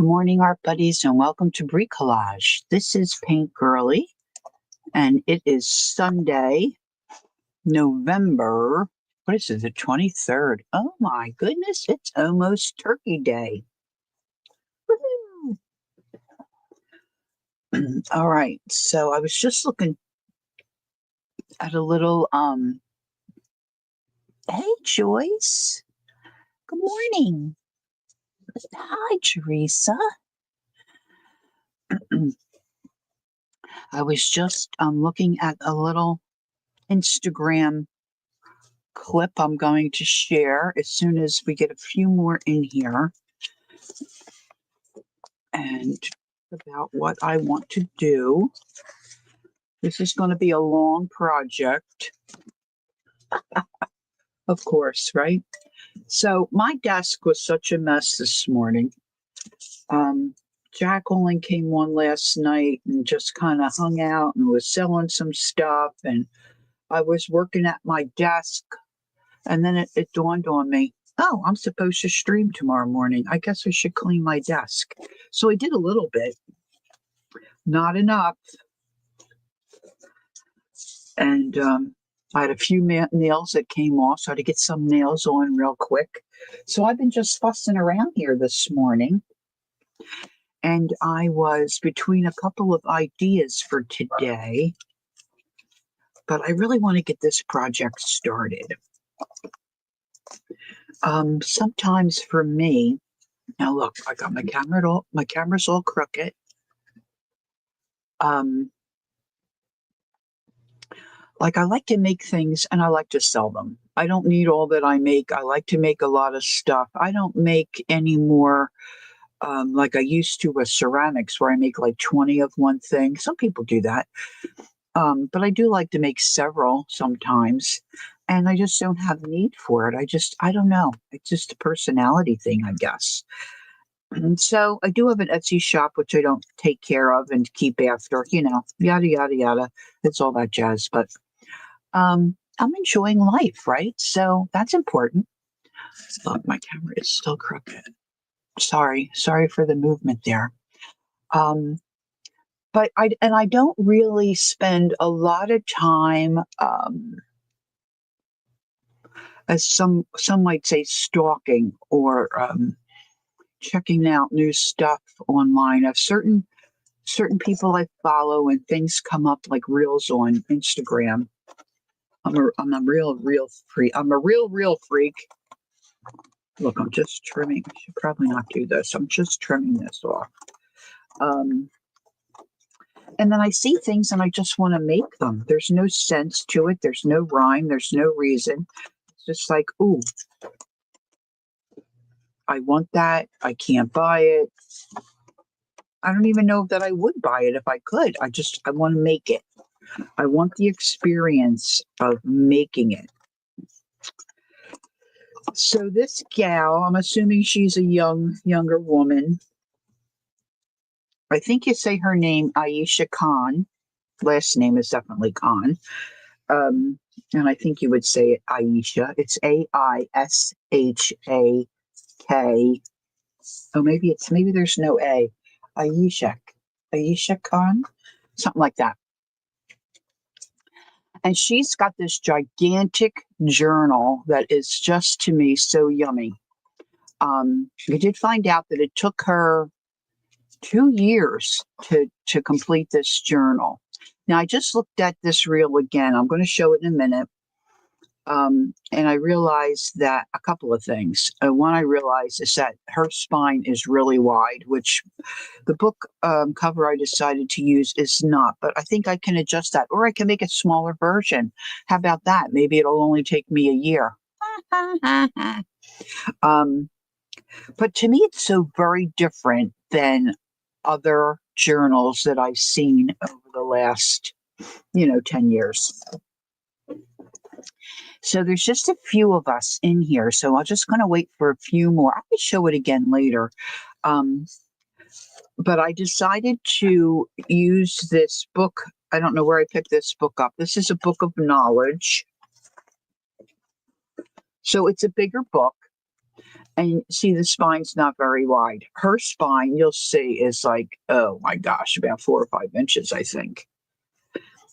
Good morning, art buddies, and welcome to Bricolage. This is Paint Girly, and it is Sunday, November, what is it, the 23rd? Oh my goodness, it's almost Turkey Day. Woo-hoo. All right, so I was just looking at a little, hey, Joyce. Good morning. Hi, Teresa. I was just looking at a little Instagram clip I'm going to share as soon as we get a few more in here, and about what I want to do. This is going to be a long project, of course, right? So my desk was such a mess this morning. Jacqueline came on last night and just kind of hung out and was selling some stuff, and I was working at my desk, and then it dawned on me, oh, I'm supposed to stream tomorrow morning. I guess I should clean my desk. So I did a little bit, not enough. And I had a few nails that came off, so I had to get some nails on real quick. So I've been just fussing around here this morning. And I was between a couple of ideas for today, but I really want to get this project started. Sometimes for me, now look, I got my camera's all crooked. Like I like to make things and I like to sell them. I don't need all that I make. I like to make a lot of stuff. I don't make any more like I used to with ceramics where I make like 20 of one thing. Some people do that. But I do like to make several sometimes. And I just don't have need for it. I don't know. It's just a personality thing, I guess. And so I do have an Etsy shop, which I don't take care of and keep after, yada, yada, yada. It's all that jazz. But I'm enjoying life, right? So that's important. Look, my camera is still crooked. Sorry for the movement there. But I don't really spend a lot of time, as some might say, stalking or checking out new stuff online. Of certain people I follow, and things come up like reels on Instagram. I'm a real freak. I'm a real freak. Look, I'm just trimming. I should probably not do this. I'm just trimming this off. And then I see things and I just want to make them. There's no sense to it. There's no rhyme. There's no reason. It's just like, ooh, I want that. I can't buy it. I don't even know that I would buy it if I could. I want to make it. I want the experience of making it. So this gal, I'm assuming she's a younger woman. I think you say her name, Aisha Khan. Last name is definitely Khan. And I think you would say it Aisha. It's Aishak. Oh, maybe there's no A. Aisha Khan, something like that. And she's got this gigantic journal that is just, to me, so yummy. I did find out that it took her 2 years to complete this journal. Now, I just looked at this reel again. I'm going to show it in a minute. And I realized that a couple of things. One I realized is that her spine is really wide, which the book cover I decided to use is not. But I think I can adjust that, or I can make a smaller version. How about that? Maybe it'll only take me a year. But to me, it's so very different than other journals that I've seen over the last, 10 years. So there's just a few of us in here. So I'm just going to wait for a few more. I can show it again later. But I decided to use this book. I don't know where I picked this book up. This is a book of knowledge. So it's a bigger book. And see, the spine's not very wide. Her spine, you'll see, is like, oh my gosh, about 4 or 5 inches, I think.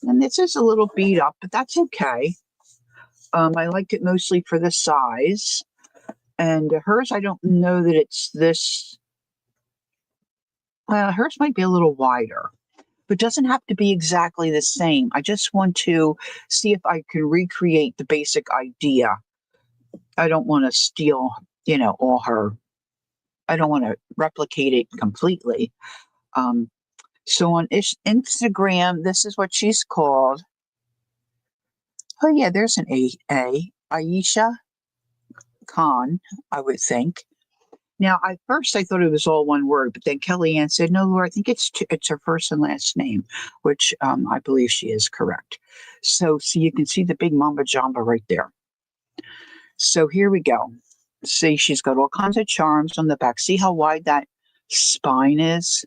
And this is a little beat up, but that's okay. I like it mostly for the size. And hers, I don't know that it's this. Well, hers might be a little wider, but doesn't have to be exactly the same. I just want to see if I can recreate the basic idea. I don't want to steal, all her. I don't want to replicate it completely. Um, so on Instagram, this is what she's called. Oh yeah, there's an Aisha Khan, I would think. Now, at first I thought it was all one word, but then Kellyanne said, "No, Laura, I think it's her first and last name," which I believe she is correct. So you can see the big mamba jamba right there. So here we go. See, she's got all kinds of charms on the back. See how wide that spine is?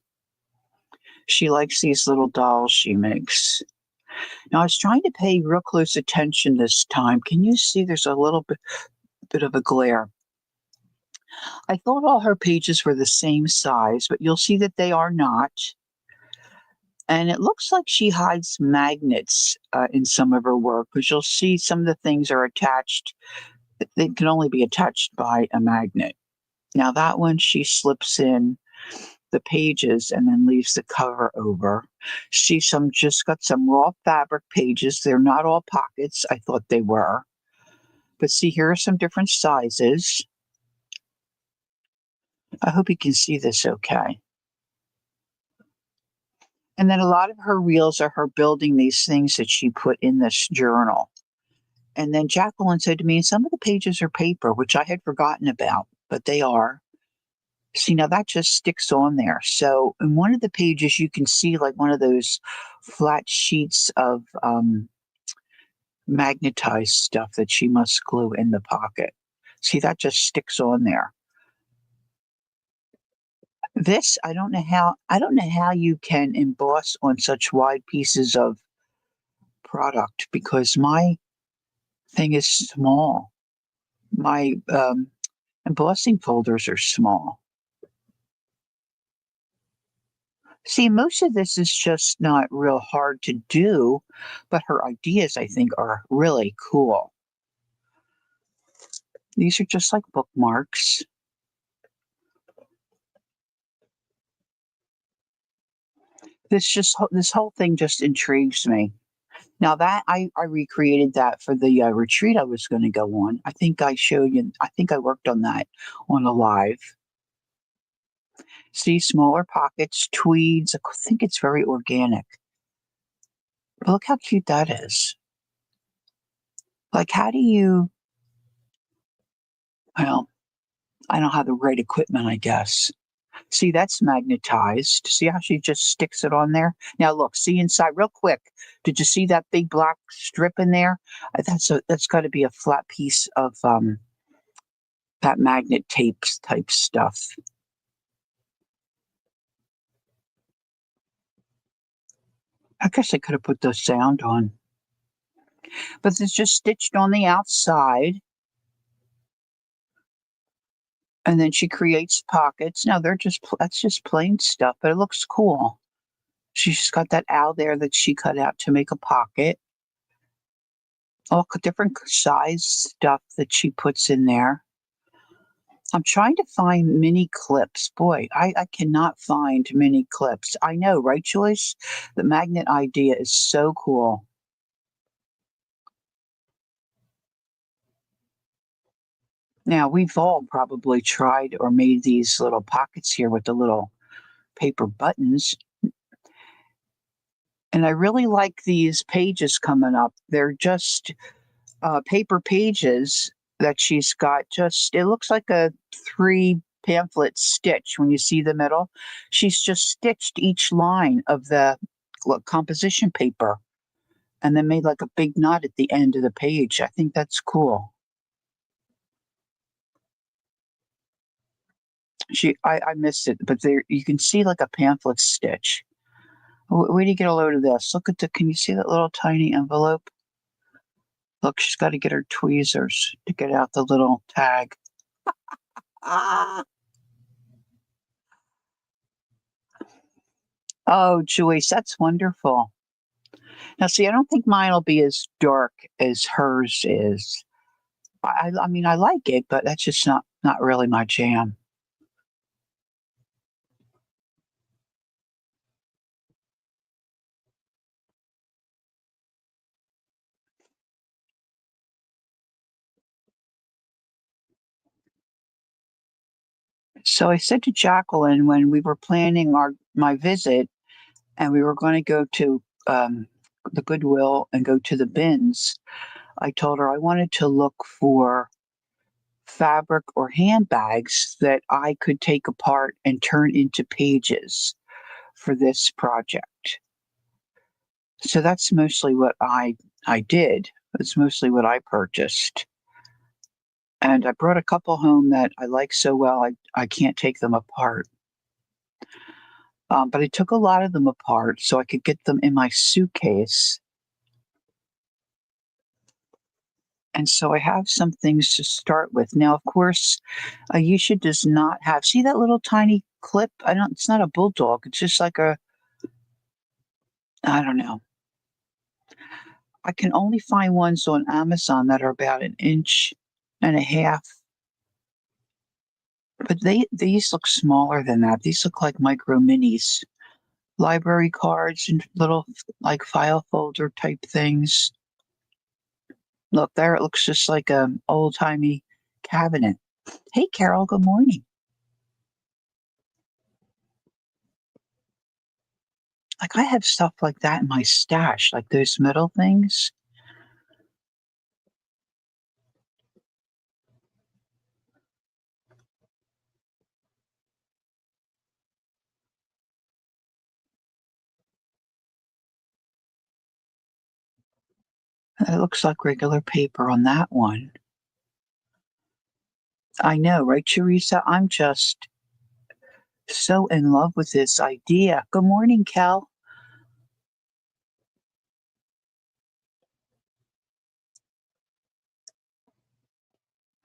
She likes these little dolls she makes. Now, I was trying to pay real close attention this time. Can you see there's a little bit of a glare? I thought all her pages were the same size, but you'll see that they are not. And it looks like she hides magnets in some of her work, because you'll see some of the things are attached. They can only be attached by a magnet. Now, that one she slips in the pages and then leaves the cover over. She just got some raw fabric pages. They're not all pockets. I thought they were. But see, here are some different sizes. I hope you can see this okay. And then a lot of her reels are her building these things that she put in this journal. And then Jacqueline said to me, some of the pages are paper, which I had forgotten about, but they are. See, now that just sticks on there. So in one of the pages, you can see like one of those flat sheets of magnetized stuff that she must glue in the pocket. See, that just sticks on there. This, I don't know how you can emboss on such wide pieces of product, because my thing is small. My embossing folders are small. See, most of this is just not real hard to do, but her ideas, I think, are really cool. These are just like bookmarks. This whole thing just intrigues me. Now that I recreated that for the retreat I was going to go on. I think I showed you. I think I worked on that on a live. See, smaller pockets, tweeds. I think it's very organic. But look how cute that is. Like, how do you? Well, I don't have the right equipment, I guess. See, that's magnetized. See how she just sticks it on there? Now look, see inside real quick. Did you see that big black strip in there? That's got to be a flat piece of that magnet tape type stuff. I guess I could have put the sound on. But it's just stitched on the outside. And then she creates pockets. Now that's just plain stuff, but it looks cool. She's got that owl there that she cut out to make a pocket. All different size stuff that she puts in there. I'm trying to find mini clips. Boy, I cannot find mini clips. I know, right, Joyce? The magnet idea is so cool. Now, we've all probably tried or made these little pockets here with the little paper buttons. And I really like these pages coming up. They're just paper pages that she's got. Just, it looks like a 3 pamphlet stitch when you see the middle. She's just stitched each line of the composition paper and then made like a big knot at the end of the page. I think that's cool. I missed it, but there you can see like a pamphlet stitch. Where do you get a load of this? Look at can you see that little tiny envelope? Look, she's got to get her tweezers to get out the little tag. Oh, Joyce, that's wonderful. Now, see, I don't think mine will be as dark as hers is. I mean, I like it, but that's just not really my jam. So I said to Jacqueline when we were planning our my visit, and we were going to go to the Goodwill and go to the bins. I told her I wanted to look for fabric or handbags that I could take apart and turn into pages for this project. So that's mostly what I did. It's mostly what I purchased. And I brought a couple home that I like so well I can't take them apart. But I took a lot of them apart so I could get them in my suitcase. And so I have some things to start with. Now, of course, Ayesha does not have. See that little tiny clip? I don't. It's not a bulldog. It's just like a. I don't know. I can only find ones on Amazon that are about an inch and a half. But these look smaller than that. These look like micro minis, library cards and little like file folder type things. Look there, it looks just like a old timey cabinet. Hey, Carol. Good morning. Like I have stuff like that in my stash, like those metal things. It looks like regular paper on that one. I know, right, Teresa? I'm just so in love with this idea. Good morning, Cal.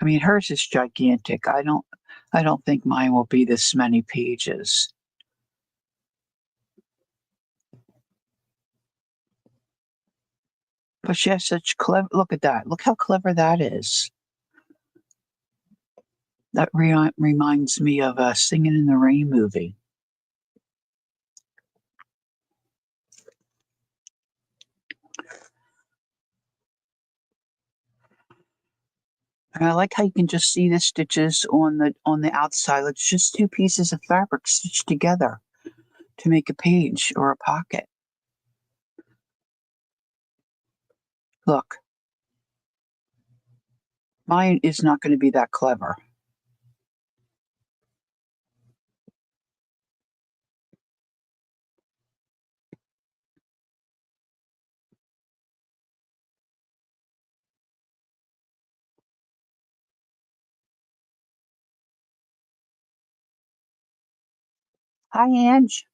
I mean, hers is gigantic. I don't think mine will be this many pages. But she has such clever. Look at that. Look how clever that is. That reminds me of a Singing in the Rain movie. And I like how you can just see the stitches on the outside. It's just two pieces of fabric stitched together to make a page or a pocket. Look, mine is not going to be that clever. Hi, Ange.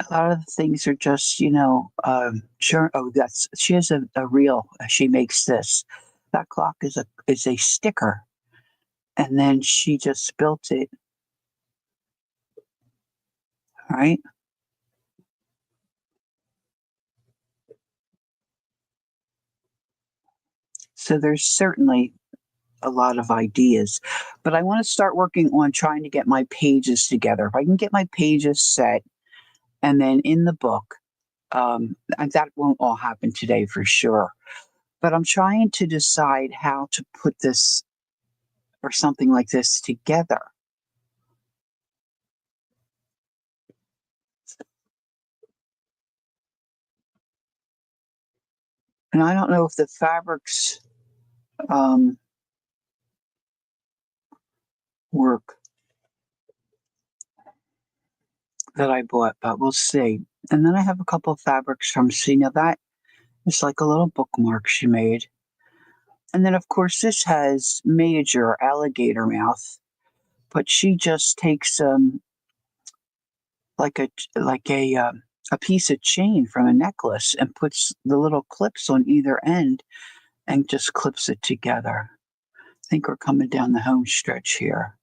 A lot of the things are just, sure. Oh, that's she has a reel. She makes this. That clock is a sticker, and then she just built it. Right. So there's certainly a lot of ideas, but I want to start working on trying to get my pages together. If I can get my pages set, and then in the book, and that won't all happen today for sure. But I'm trying to decide how to put this or something like this together. And I don't know if the fabrics um, work that I bought, but we'll see. And then I have a couple of fabrics from C. Now that is like a little bookmark she made. And then, of course, this has major alligator mouth, but she just takes like a piece of chain from a necklace and puts the little clips on either end and just clips it together. I think we're coming down the home stretch here.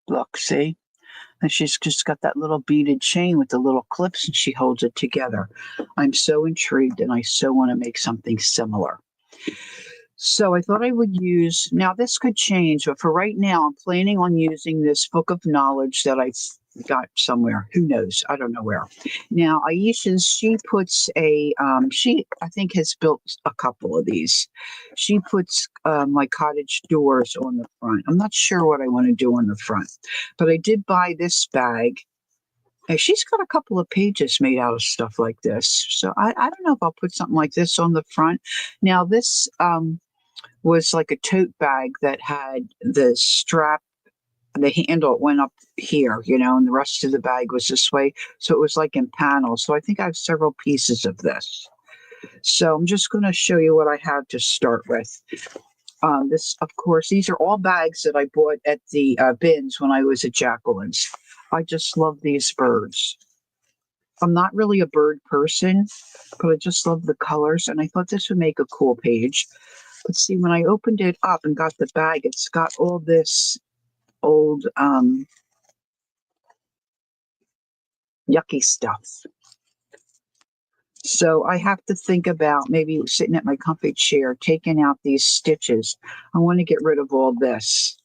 Look, see? And she's just got that little beaded chain with the little clips and she holds it together. I'm so intrigued and I so want to make something similar. So I thought I would use, now this could change, but for right now, I'm planning on using this book of knowledge that I got somewhere. Who knows? I don't know where. Now, Aisha's, she puts she, I think, has built a couple of these. She puts like cottage doors on the front. I'm not sure what I want to do on the front, but I did buy this bag. And she's got a couple of pages made out of stuff like this. So I don't know if I'll put something like this on the front. Now, this was like a tote bag that had the strap, the handle went up here, and the rest of the bag was this way. So it was like in panels. So I think I have several pieces of this. So I'm just going to show you what I have to start with. This, of course, these are all bags that I bought at the bins when I was at Jacqueline's. I just love these birds. I'm not really a bird person, but I just love the colors, and I thought this would make a cool page. But see, when I opened it up and got the bag, it's got all this old yucky stuff. So I have to think about maybe sitting at my comfy chair, taking out these stitches. I want to get rid of all this.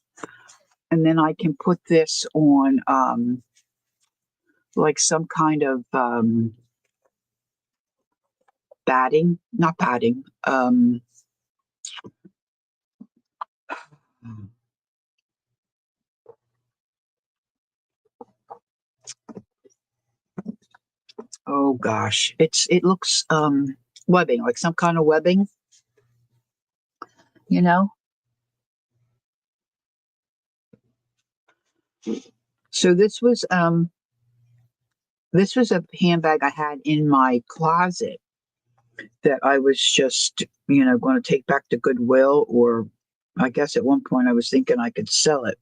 And then I can put this on like some kind of batting, not batting. Oh gosh, it looks webbing, like some kind of webbing, you know. So this was a handbag I had in my closet that I was just, going to take back to Goodwill, or I guess at one point I was thinking I could sell it.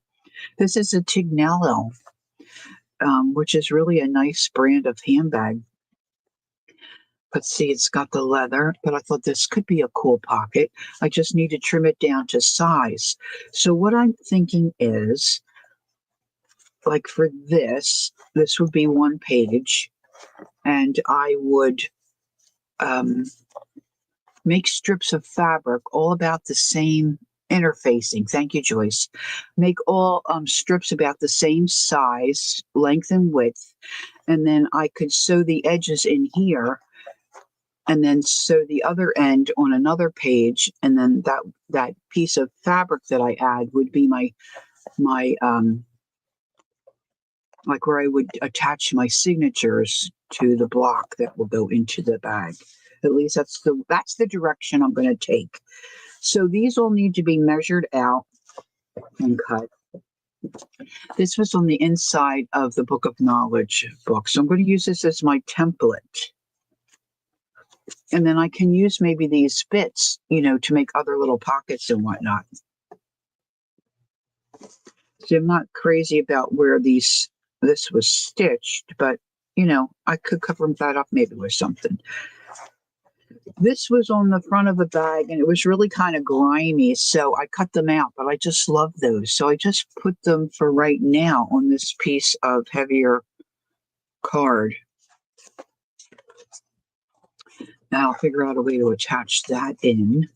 This is a Tignello, which is really a nice brand of handbag. But see, it's got the leather, but I thought this could be a cool pocket. I just need to trim it down to size. So what I'm thinking is, like for this would be one page, and I would make strips of fabric all about the same interfacing. Thank you, Joyce. Make all strips about the same size, length, and width, and then I could sew the edges in here, and then sew the other end on another page, and then that piece of fabric that I add would be my like where I would attach my signatures to the block that will go into the bag. At least that's the direction I'm going to take. So these all need to be measured out and cut. This was on the inside of the Book of Knowledge book. So I'm going to use this as my template. And then I can use maybe these bits, to make other little pockets and whatnot. So I'm not crazy about where this was stitched, but, I could cover that up maybe with something. This was on the front of the bag, and it was really kind of grimy, so I cut them out, but I just love those. So I just put them for right now on this piece of heavier card. Now I'll figure out a way to attach that in.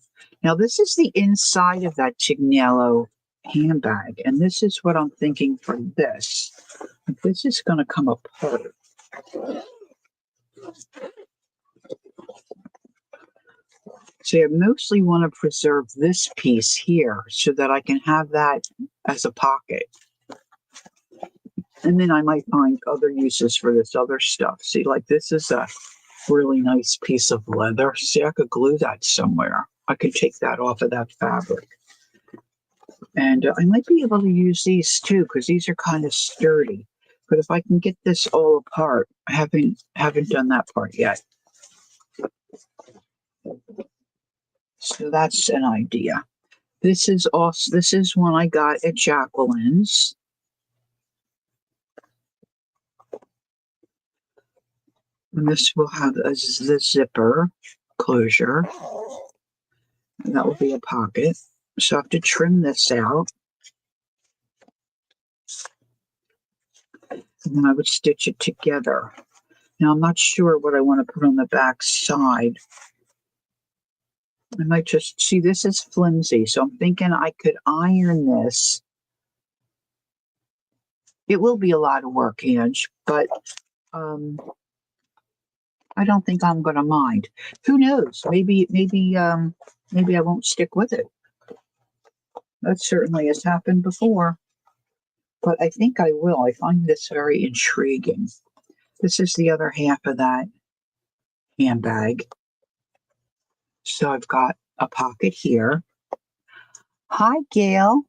Now this is the inside of that Tignello handbag, and this is what I'm thinking for this. This is going to come apart. So I mostly want to preserve this piece here so that I can have that as a pocket. And then I might find other uses for this other stuff. See, like this is a really nice piece of leather. See, I could glue that somewhere. I could take that off of that fabric. And I might be able to use these too because these are kind of sturdy. But if I can get this all apart, I haven't done that part yet. So that's an idea. This is one I got at Jacqueline's. And this will have the zipper closure. And that will be a pocket. So I have to trim this out. And then I would stitch it together. Now I'm not sure what I want to put on the back side. I might just see this is flimsy, so I'm thinking I could iron this. It will be a lot of work, Ange, but I don't think I'm going to mind. Who knows? Maybe I won't stick with it. That certainly has happened before, but I think I will. I find this very intriguing. This is the other half of that handbag. So I've got a pocket here. Hi, Gail.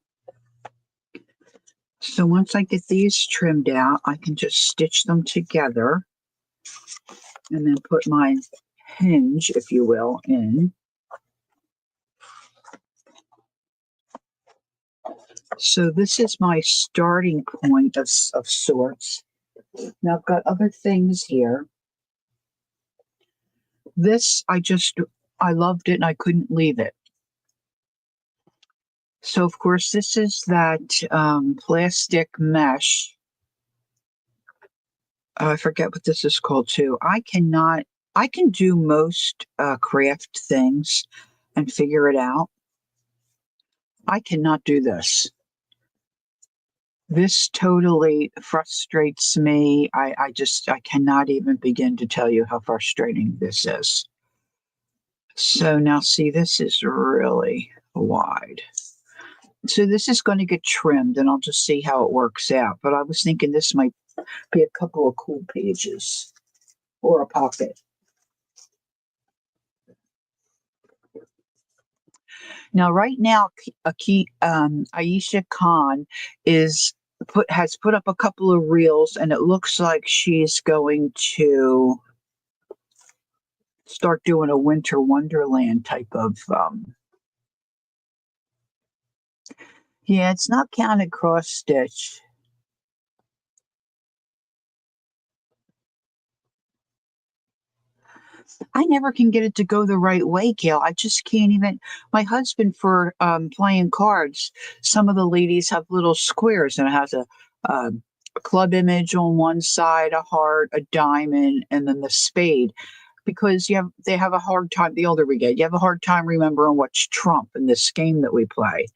So once I get these trimmed out, I can just stitch them together and then put my hinge, if you will, in. So this is my starting point of sorts. Now I've got other things here. This, I loved it and I couldn't leave it. So of course this is that plastic mesh. I forget what this is called too. I can do most craft things and figure it out. I cannot do this. This totally frustrates me. I cannot even begin to tell you how frustrating this is. So now see, this is really wide. So this is going to get trimmed and I'll just see how it works out. But I was thinking this might be a couple of cool pages or a pocket. Now, right now, Aisha Khan has put up a couple of reels, and it looks like she's going to start doing a winter wonderland type of. Yeah, it's not counted cross stitch. I never can get it to go the right way, Gail. I just can't even. My husband, for playing cards, some of the ladies have little squares, and it has a club image on one side, a heart, a diamond, and then the spade. Because they have a hard time. The older we get, you have a hard time remembering what's trump in this game that we play.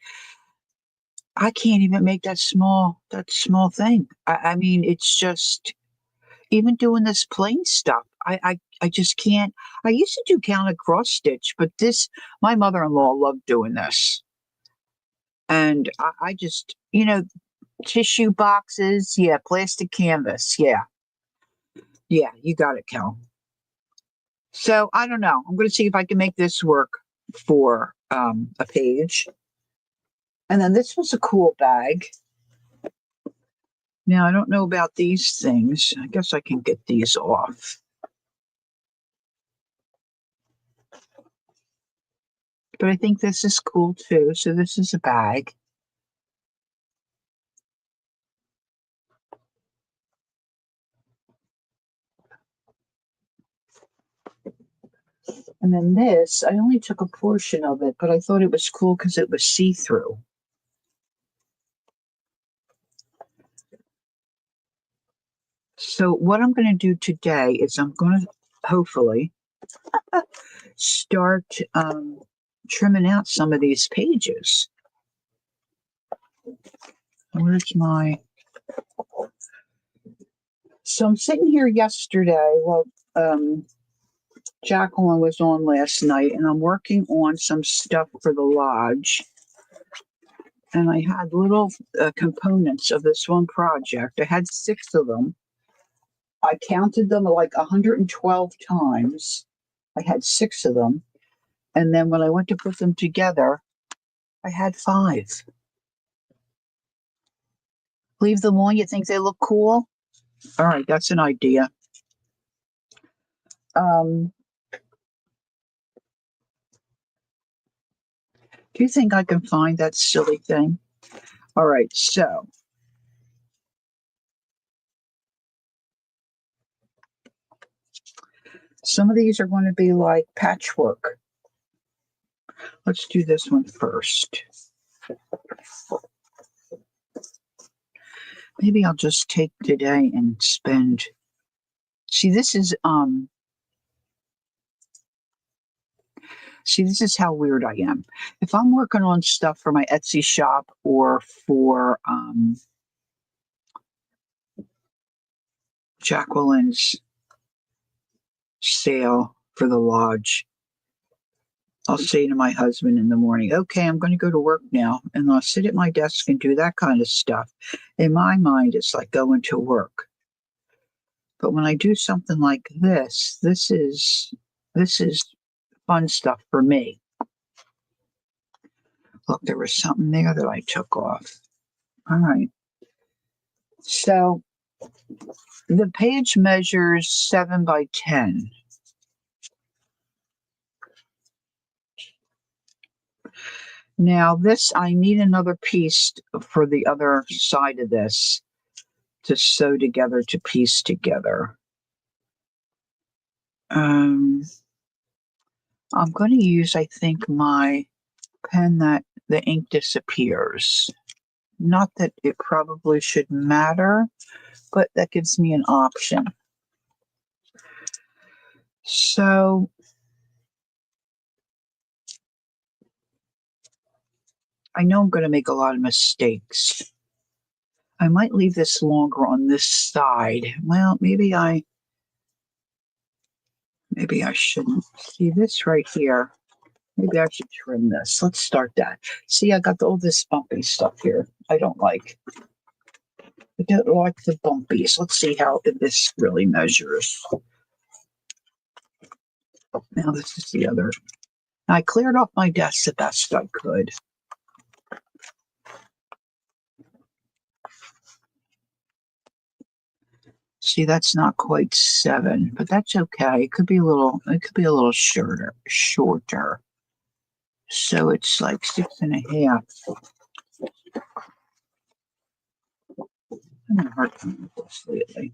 I can't even make that small thing. I mean, it's just even doing this plain stuff. I just can't. I used to do counted cross stitch, but my mother-in-law loved doing this. And I just, tissue boxes. Yeah. Plastic canvas. Yeah. Yeah. You got it, Kel. So I don't know. I'm going to see if I can make this work for a page. And then this was a cool bag. Now, I don't know about these things. I guess I can get these off. But I think this is cool too. So this is a bag. And then this, I only took a portion of it, but I thought it was cool because it was see-through. So what I'm going to do today is I'm going to hopefully start trimming out some of these pages. Where's my... So I'm sitting here yesterday while Jacqueline was on last night, and I'm working on some stuff for the lodge. And I had little components of this one project. I had 6 of them. I counted them like 112 times. I had 6 of them. And then when I went to put them together, I had 5. Leave them on. You think they look cool? All right, that's an idea. Do you think I can find that silly thing? All right, so some of these are going to be like patchwork. Let's do this one first. Maybe I'll just take today and spend. See, this is this is how weird I am. If I'm working on stuff for my Etsy shop or for Jacqueline's sale for the lodge, I'll say to my husband in the morning, okay, I'm going to go to work now. And I'll sit at my desk and do that kind of stuff. In my mind, it's like going to work. But when I do something like this is fun stuff for me. Look, there was something there that I took off. All right. So the page measures 7 by 10. Now this, I need another piece for the other side of this to sew together, to piece together. I'm going to use, I think, my pen that the ink disappears. Not that it probably should matter, but that gives me an option. So I know I'm going to make a lot of mistakes. I might leave this longer on this side. Well, maybe I shouldn't. See this right here. Maybe I should trim this. Let's start that. See, I got all this bumpy stuff here. I don't like. I don't like the bumpies. Let's see how this really measures. Now this is the other. I cleared off my desk the best I could. See, that's not quite 7, but that's okay. It could be a little shorter. So it's like 6.5. I'm having a hard time with this lately.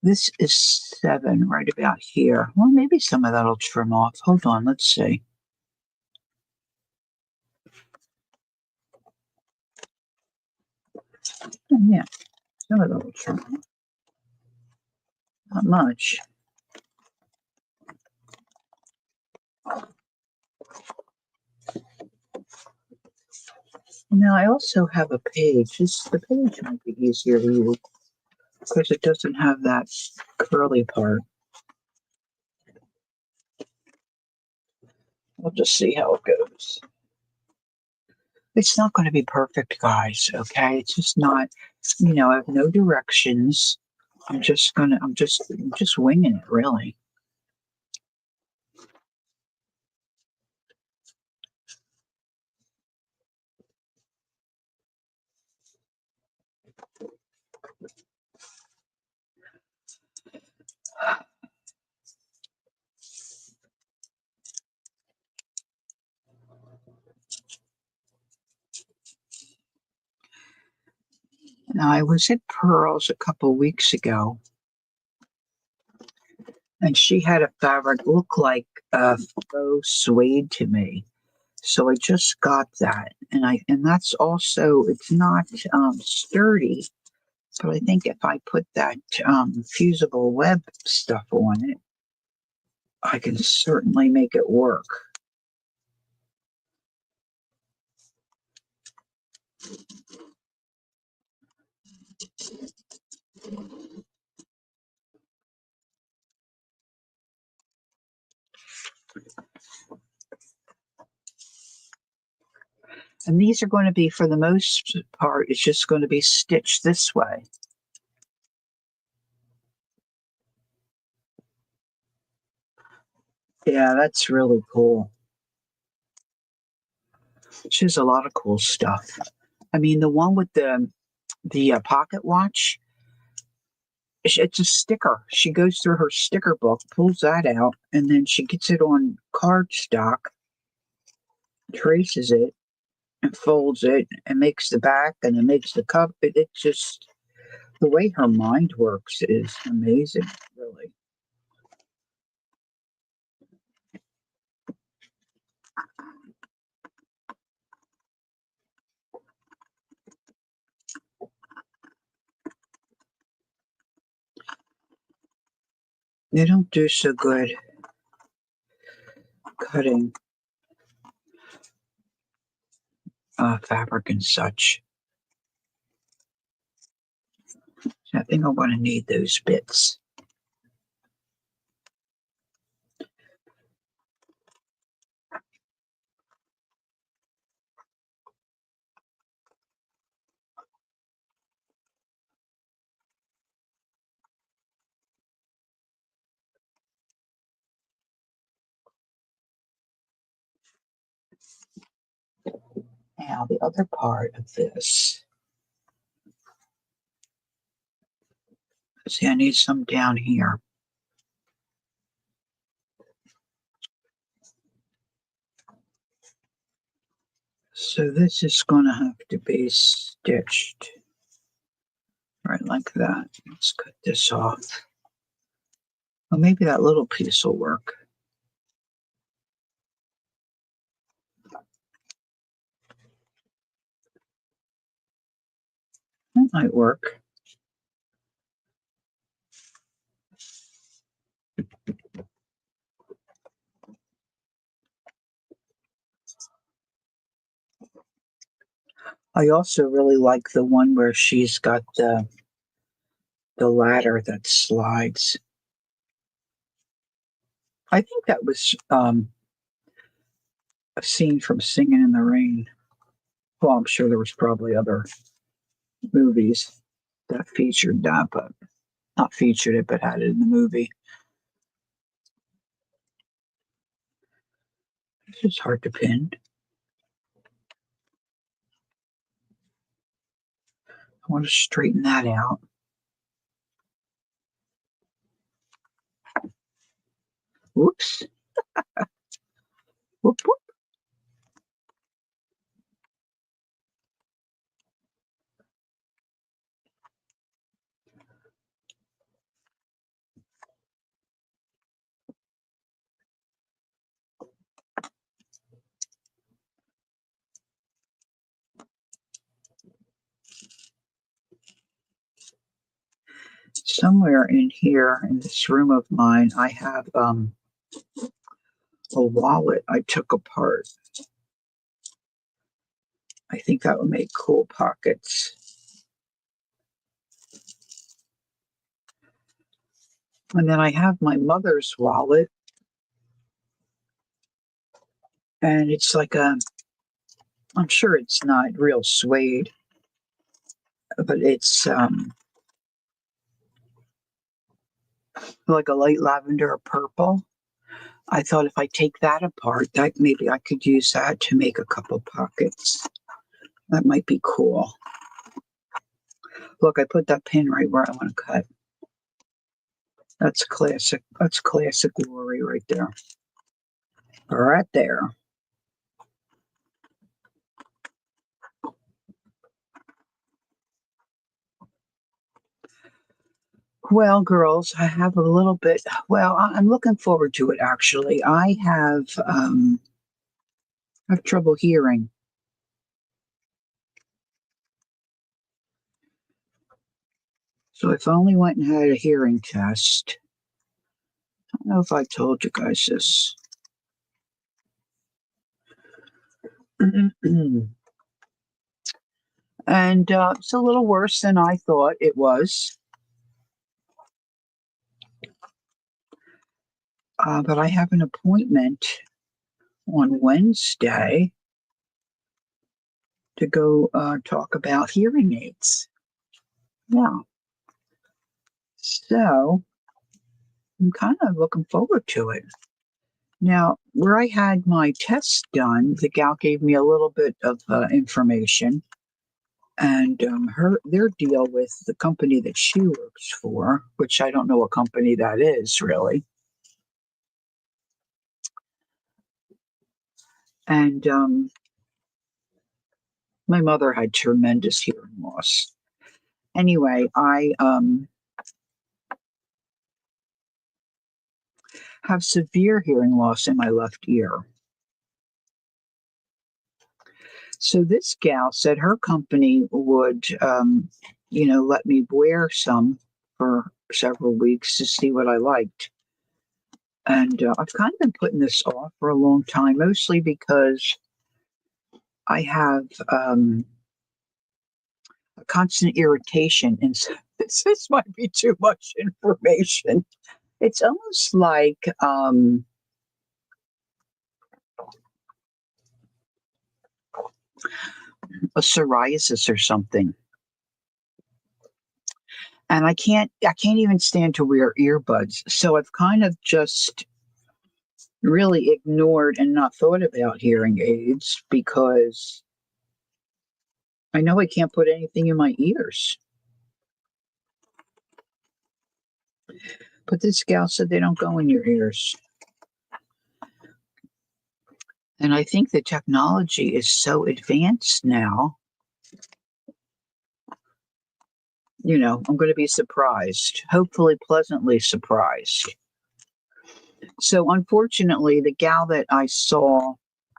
This is 7 right about here. Well, maybe some of that'll trim off. Hold on, let's see. Oh, yeah, some of that'll trim off. Not much. Now I also have a page. The page might be easier to use because it doesn't have that curly part. We'll just see how it goes. It's not going to be perfect, guys. Okay, it's just not. I have no directions. I'm just winging it, really. Now, I was at Pearl's a couple weeks ago, and she had a fabric look like faux suede to me. So I just got that, and that's also, it's not sturdy, but I think if I put that fusible web stuff on it, I can certainly make it work. And these are going to be, for the most part, it's just going to be stitched this way. Yeah, that's really cool. She has a lot of cool stuff. I mean, the one with the pocket watch, it's a sticker. She goes through her sticker book, pulls that out, and then she gets it on cardstock, traces it, and folds it, and makes the back, and then makes the cup. It's just the way her mind works is amazing, really. They don't do so good cutting fabric and such. So I think I'm going to need those bits. Now, the other part of this, see, I need some down here. So this is going to have to be stitched right like that. Let's cut this off. Well, maybe that little piece will work. That might work. I also really like the one where she's got the ladder that slides. I think that was a scene from Singing in the Rain. Well, I'm sure there was probably other movies that featured that, but not featured it, but had it in the movie. This is hard to pin. I want to straighten that out. Whoops. Whoop, whoop. Somewhere in here in this room of mine, I have a wallet I took apart. I think that would make cool pockets. And then I have my mother's wallet, and it's like I'm sure it's not real suede, but it's like a light lavender or purple. I thought if I take that apart, that maybe I could use that to make a couple pockets. That might be cool. Look, I put that pin right where I want to cut. That's classic. That's classic Lori right there. Right there. Well, girls, I have a little bit. Well, I'm looking forward to it. Actually, I have trouble hearing. So if I only went and had a hearing test, I don't know if I told you guys this. And it's a little worse than I thought it was. But I have an appointment on Wednesday to go talk about hearing aids. Yeah. So I'm kind of looking forward to it. Now, where I had my test done, the gal gave me a little bit of information. And their deal with the company that she works for, which I don't know what company that is really. And my mother had tremendous hearing loss. Anyway, I have severe hearing loss in my left ear. So this gal said her company would, let me wear some for several weeks to see what I liked. And I've kind of been putting this off for a long time, mostly because I have a constant irritation. And this might be too much information. It's almost like a psoriasis or something. And I can't even stand to wear earbuds. So I've kind of just really ignored and not thought about hearing aids because I know I can't put anything in my ears. But this gal said they don't go in your ears. And I think the technology is so advanced now. I'm going to be surprised, hopefully pleasantly surprised. So unfortunately, the gal that I saw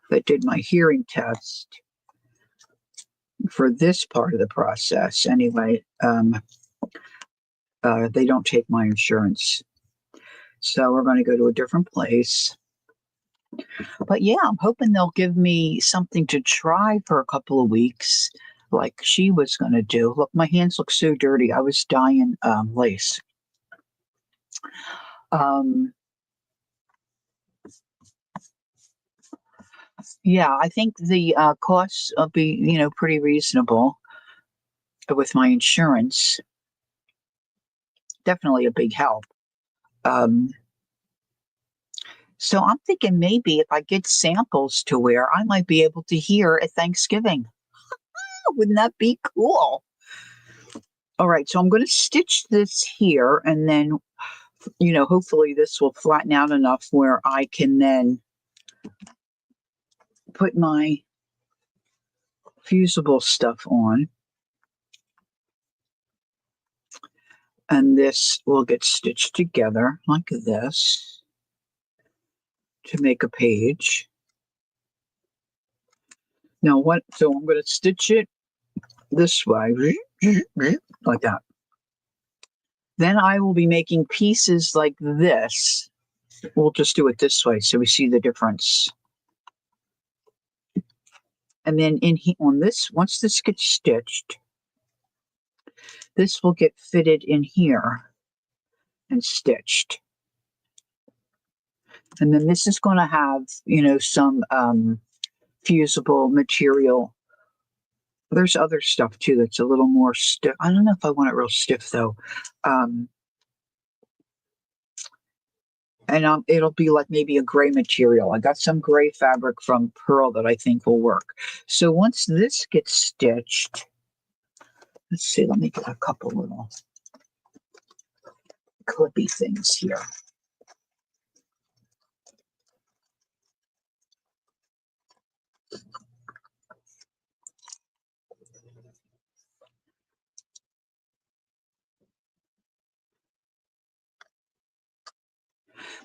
that did my hearing test for this part of the process, anyway, they don't take my insurance. So we're going to go to a different place. But yeah, I'm hoping they'll give me something to try for a couple of weeks, like she was going to do. Look, my hands look so dirty. I was dyeing lace. Yeah, I think the costs will be, pretty reasonable with my insurance. Definitely a big help. So I'm thinking maybe if I get samples to wear, I might be able to hear at Thanksgiving. Wouldn't that be cool? All right, so I'm going to stitch this here, and then, hopefully this will flatten out enough where I can then put my fusible stuff on. And this will get stitched together like this to make a page. Now so I'm going to stitch it this way, like that. Then I will be making pieces like this. We'll just do it this way so we see the difference. And then on this, once this gets stitched, this will get fitted in here and stitched. And then this is going to have, some fusible material. There's other stuff too that's a little more stiff. I don't know if I want it real stiff though. And it'll be like maybe a gray material. I got some gray fabric from Pearl that I think will work. So once this gets stitched, let's see, let me get a couple little clippy things here.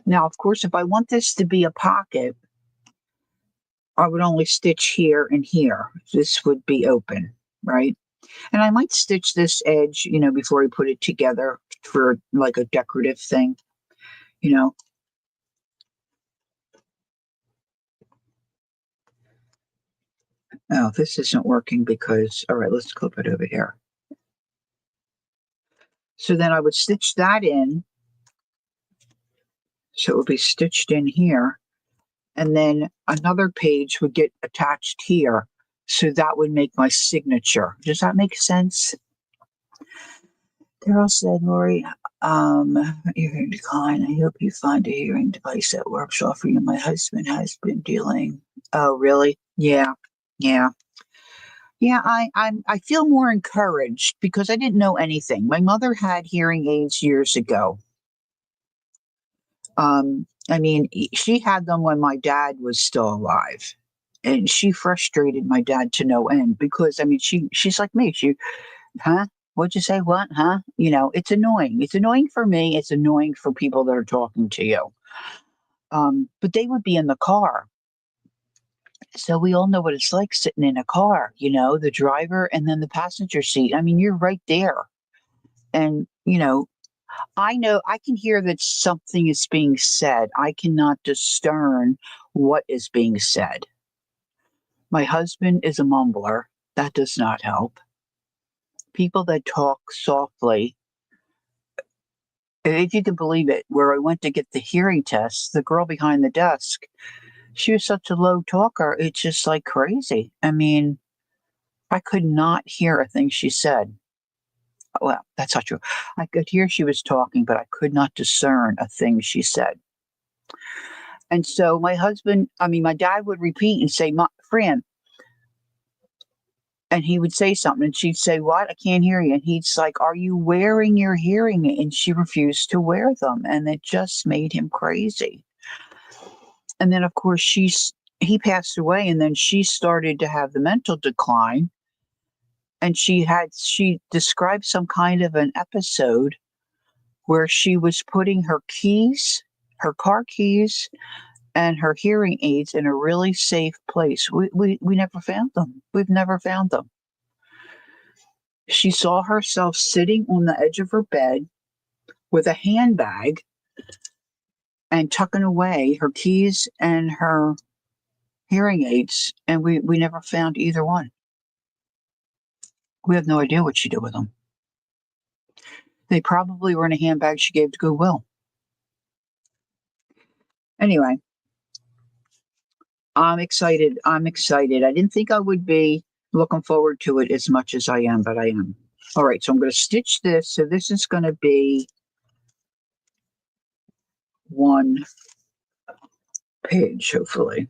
Now, of course, if I want this to be a pocket, I would only stitch here and here. This would be open, right? And I might stitch this edge, before I put it together for like a decorative thing, Oh, this isn't working because, all right, let's clip it over here. So then I would stitch that in. So it would be stitched in here. And then another page would get attached here. So that would make my signature. Does that make sense? Carol said, Lori, your hearing decline. I hope you find a hearing device that works well for you. My husband has been dealing. Oh, really? Yeah. Yeah, I feel more encouraged because I didn't know anything. My mother had hearing aids years ago. I mean, she had them when my dad was still alive. And she frustrated my dad to no end because I mean she's like me. Huh? What'd you say? What? Huh? You know, it's annoying. It's annoying for me. It's annoying for people that are talking to you. But they would be in the car. So we all know what it's like sitting in a car, you know, the driver and then the passenger seat. I mean, you're right there. And, you know I can hear that something is being said. I cannot discern what is being said. My husband is a mumbler. That does not help. People that talk softly, if you can believe it, where I went to get the hearing test, the girl behind the desk, she was such a low talker. It's just like crazy. I mean, I could not hear a thing she said. Well, that's not true. I could hear she was talking, but I could not discern a thing she said. And so my dad would repeat and say, Fran, and he would say something, and she'd say, "What? I can't hear you." And he's like, "Are you wearing your hearing aid?" And she refused to wear them, and it just made him crazy. And then, of course, he passed away, and then she started to have the mental decline, and she described some kind of an episode where she was putting her keys, her car keys, and her hearing aids in a really safe place. We never found them. We've never found them. She saw herself sitting on the edge of her bed with a handbag and tucking away her keys and her hearing aids, and we never found either one. We have no idea what she did with them. They probably were in a handbag she gave to Goodwill. Anyway, I'm excited. I'm excited. I didn't think I would be looking forward to it as much as I am, but I am. All right, so I'm going to stitch this. So this is going to be one page, hopefully.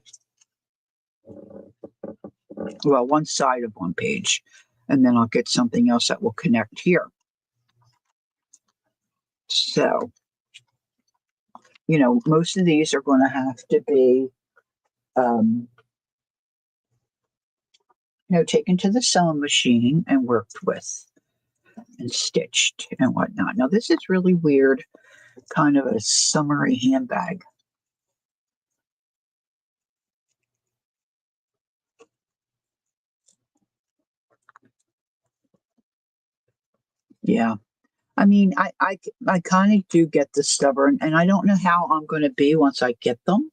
Well, one side of one page. And then I'll get something else that will connect here. So, most of these are going to have to be, um, taken to the sewing machine and worked with and stitched and whatnot. Now, this is really weird, kind of a summery handbag. Yeah. I mean, I kind of do get the stubborn, and I don't know how I'm going to be once I get them.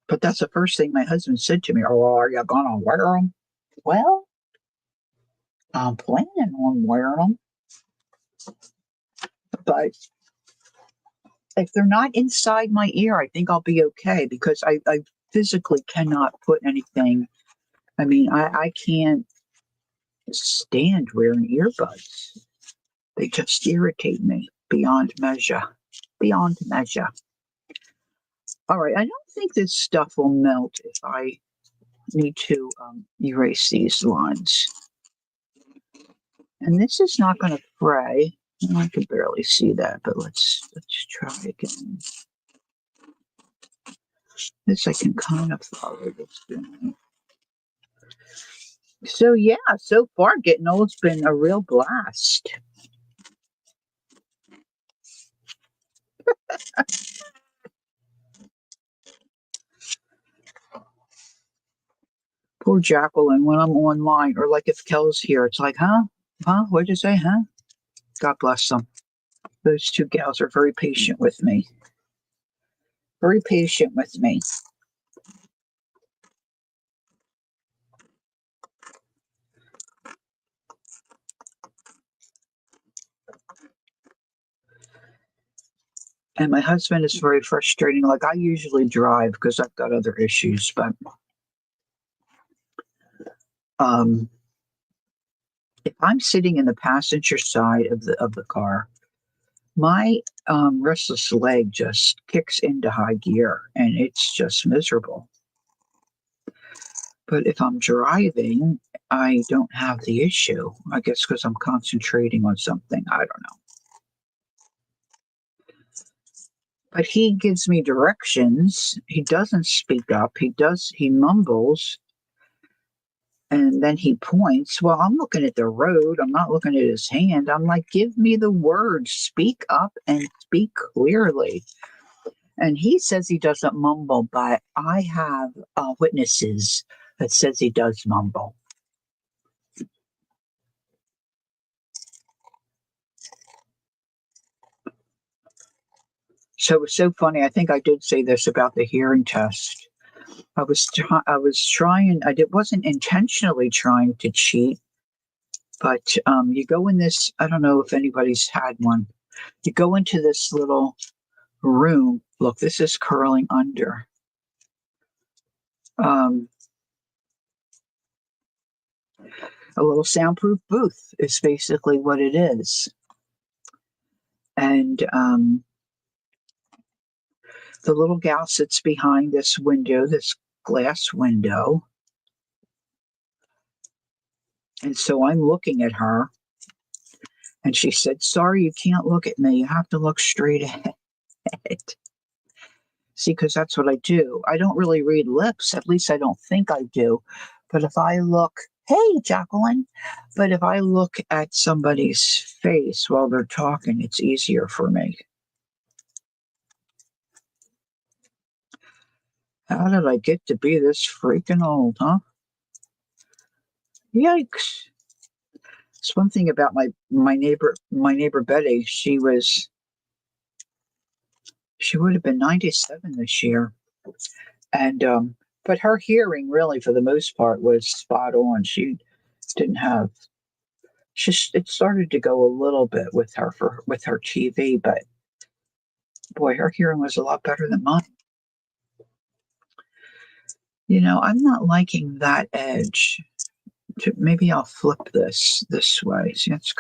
But that's the first thing my husband said to me. Oh, are you going to wear them? Well, I'm planning on wearing them, but if they're not inside my ear, I think I'll be okay because I physically cannot put anything. I mean, I can't stand wearing earbuds. They just irritate me beyond measure. Beyond measure. All right, I don't think this stuff will melt if I need to erase these lines. And this is not going to fray. I can barely see that, but let's try again. This I can kind of follow this thing. So yeah, so far getting old's been a real blast. Poor Jacqueline when I'm online, or like if Kel's here, it's like, huh? Huh? What'd you say, huh? God bless them. Those two gals are very patient with me. Very patient with me. And my husband is very frustrating. Like I usually drive because I've got other issues, but um, if I'm sitting in the passenger side of the car, my restless leg just kicks into high gear, and it's just miserable. But if I'm driving, I don't have the issue. I guess because I'm concentrating on something. I don't know. But he gives me directions. He doesn't speak up. He mumbles and then he points. Well, I'm looking at the road. I'm not looking at his hand. I'm like, give me the words. Speak up and speak clearly. And he says he doesn't mumble, but I have witnesses that says he does mumble. So it was so funny. I think I did say this about the hearing test. I was trying. Wasn't intentionally trying to cheat, but you go in this. I don't know if anybody's had one. You go into this little room. Look, this is curling under. Um, a little soundproof booth is basically what it is, and the little gal sits behind this window, this glass window, and so I'm looking at her. And she said, "Sorry, you can't look at me. You have to look straight ahead." See, because that's what I do. I don't really read lips. At least I don't think I do. But if I look, hey, Jacqueline, but if I look at somebody's face while they're talking, it's easier for me. How did I get to be this freaking old, huh? Yikes. It's one thing about my neighbor Betty. She would have been 97 this year. And but her hearing really for the most part was spot on. She didn't have just it started to go a little bit with her with her TV, but boy, her hearing was a lot better than mine. I'm not liking that edge. Maybe I'll flip this way. See, let's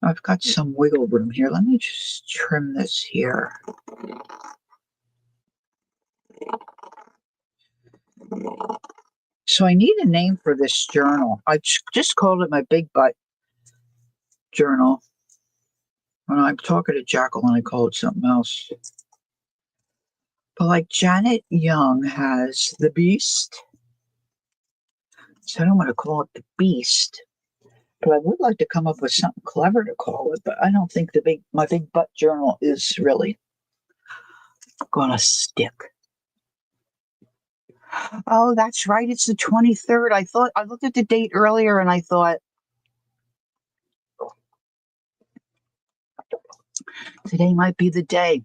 I've got some wiggle room here. Let me just trim this here. So I need a name for this journal. I just called it my big butt journal. When I'm talking to Jacqueline, I call it something else. But like Janet Young has The Beast. So I don't want to call it The Beast. But I would like to come up with something clever to call it. But I don't think my big butt journal is really gonna stick. Oh, that's right. It's the 23rd. I looked at the date earlier and I thought today might be the day.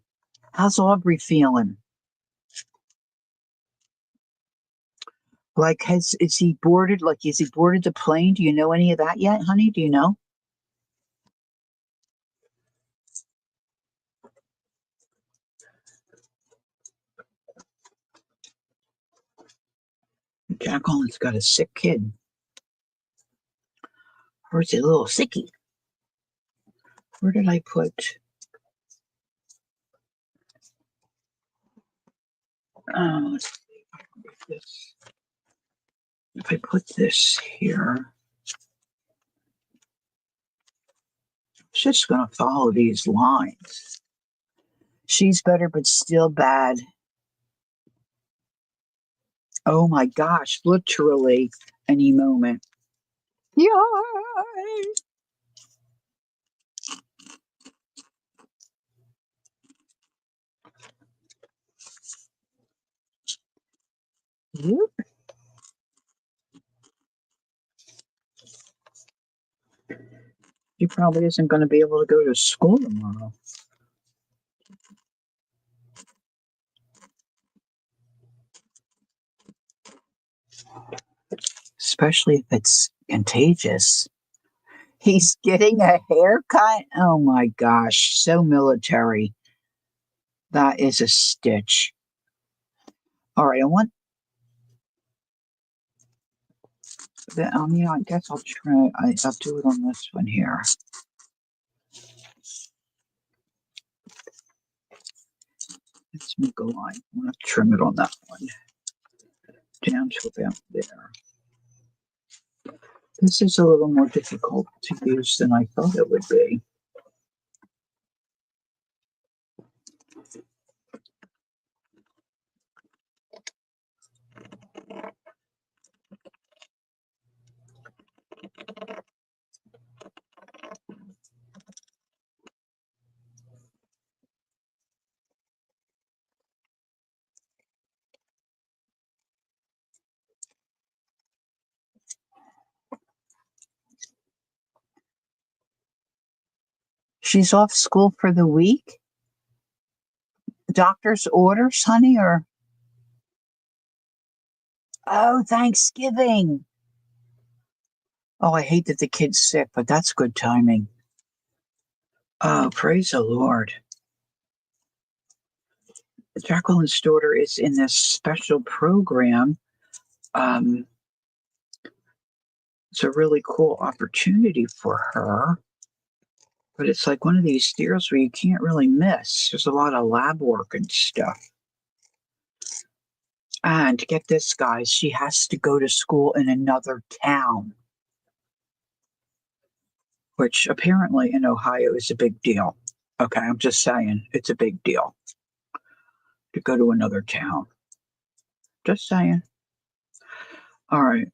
How's Aubrey feeling? Like, is he boarded? Like, is he boarded the plane? Do you know any of that yet, honey? Do you know? Jacqueline's got a sick kid. Where's a little sicky? Where did I put? Let's see if I put this here, it's just going to follow these lines. She's better, but still bad. Oh my gosh, literally any moment. Yay! Yep. She probably isn't going to be able to go to school tomorrow. Especially if it's contagious. He's getting a haircut. Oh my gosh, so military. That is a stitch. All right, I'll I guess I'll try. I'll do it on this one here. Let's make a line. I'm going to trim it on that one. down to about there. This is a little more difficult to use than I thought it would be. She's off school for the week? Doctor's orders, honey, or? Oh, Thanksgiving. Oh, I hate that the kid's sick, but that's good timing. Oh, praise the Lord. Jacqueline's daughter is in this special program. Um, it's a really cool opportunity for her, but it's like one of these deals where you can't really miss. There's a lot of lab work and stuff. And get this, guys, she has to go to school in another town, which apparently in Ohio is a big deal. Okay, I'm just saying, it's a big deal to go to another town. Just saying. All right.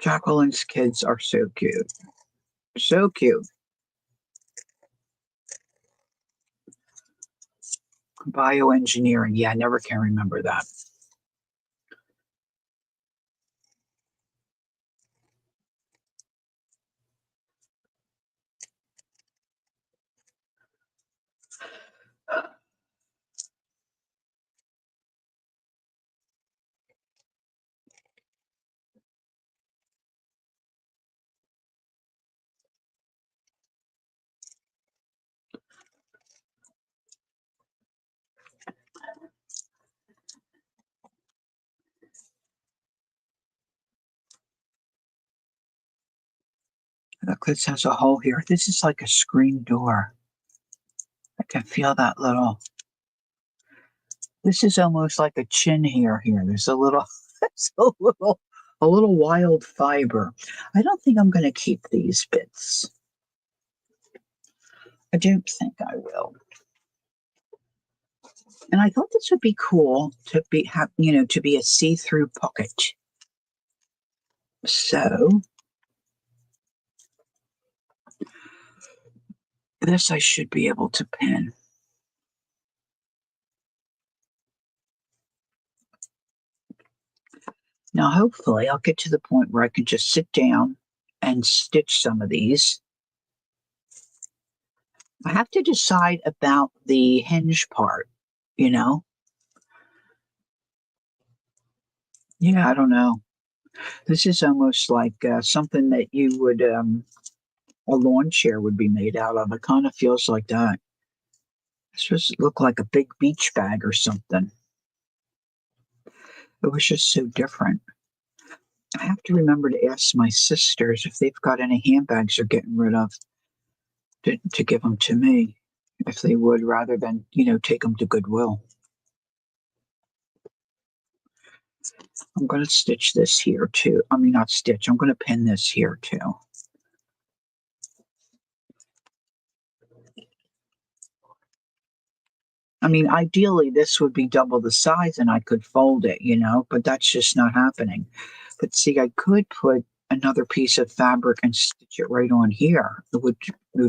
Jacqueline's kids are so cute. So cute. Bioengineering. Yeah, I never can remember that. Look, this has a hole here. This is like a screen door. I can feel that little. This is almost like a chin hair here. There's a little, it's a little wild fiber. I don't think I'm going to keep these bits. I don't think I will. And I thought this would be cool to to be a see-through pocket. So this I should be able to pin. Now, hopefully, I'll get to the point where I can just sit down and stitch some of these. I have to decide about the hinge part, you know? Yeah, I don't know. This is almost like something that you would, a lawn chair would be made out of. It kind of feels like that. It's supposed to look like a big beach bag or something. It was just so different. I have to remember to ask my sisters if they've got any handbags they're getting rid of to give them to me, if they would, rather than, take them to Goodwill. I'm going to stitch this here too. I mean, not stitch, I'm going to pin this here too. I mean, ideally, this would be double the size and I could fold it, but that's just not happening. But see, I could put another piece of fabric and stitch it right on here. It would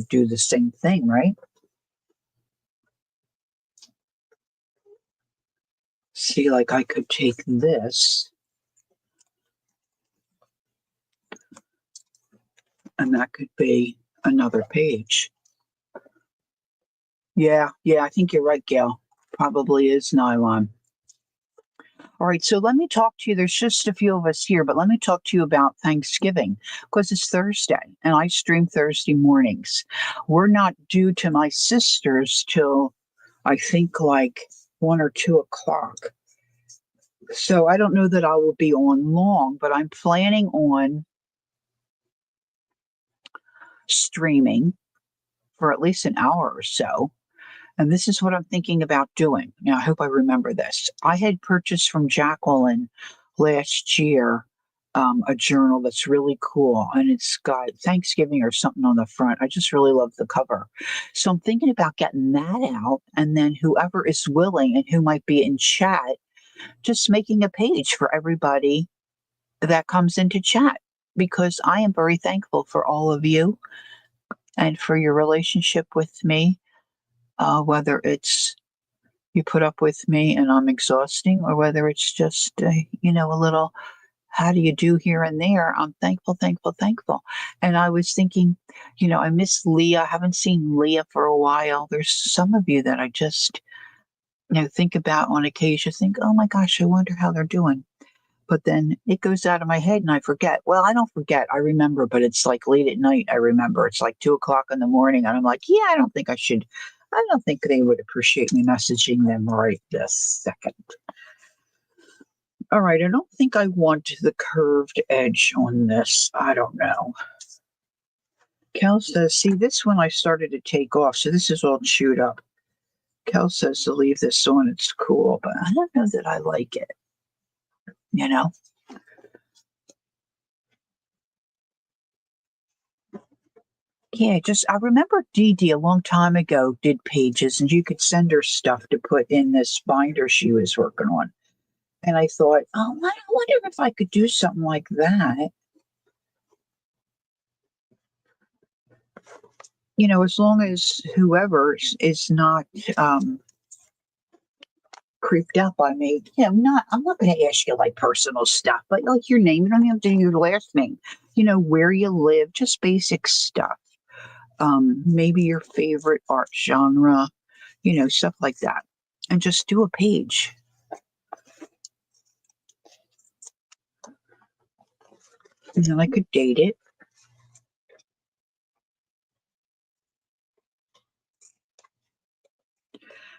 do the same thing, right? See, like I could take this and that could be another page. Yeah, I think you're right, Gail. Probably is nylon. All right, so let me talk to you. There's just a few of us here, but let me talk to you about Thanksgiving because it's Thursday and I stream Thursday mornings. We're not due to my sisters till I think like 1 or 2 o'clock. So I don't know that I will be on long, but I'm planning on streaming for at least an hour or so. And this is what I'm thinking about doing. Now, I hope I remember this. I had purchased from Jacqueline last year a journal that's really cool, and it's got Thanksgiving or something on the front. I just really love the cover. So I'm thinking about getting that out, and then whoever is willing and who might be in chat, just making a page for everybody that comes into chat, because I am very thankful for all of you and for your relationship with me, whether it's you put up with me and I'm exhausting, or whether it's just, a little, how do you do here and there? I'm thankful, thankful, thankful. And I was thinking, I miss Leah. I haven't seen Leah for a while. There's some of you that I just, think about on occasion, think, oh my gosh, I wonder how they're doing. But then it goes out of my head and I forget. Well, I don't forget. I remember, but it's like late at night. I remember it's like 2 o'clock in the morning. And I'm like, yeah, I don't think I should. I don't think they would appreciate me messaging them right this second. All right. I don't think I want the curved edge on this. I don't know. Kel says, see, this one I started to take off. So this is all chewed up. Kel says to leave this on. It's cool, but I don't know that I like it. Yeah, I remember Dee Dee a long time ago did pages, and you could send her stuff to put in this binder she was working on. And I thought, oh, I wonder if I could do something like that. As long as whoever is not creeped out by me. I'm not going to ask you like personal stuff, but like your name. You don't have to do your last name. Where you live, just basic stuff. Maybe your favorite art genre, stuff like that. And just do a page. And then I could date it.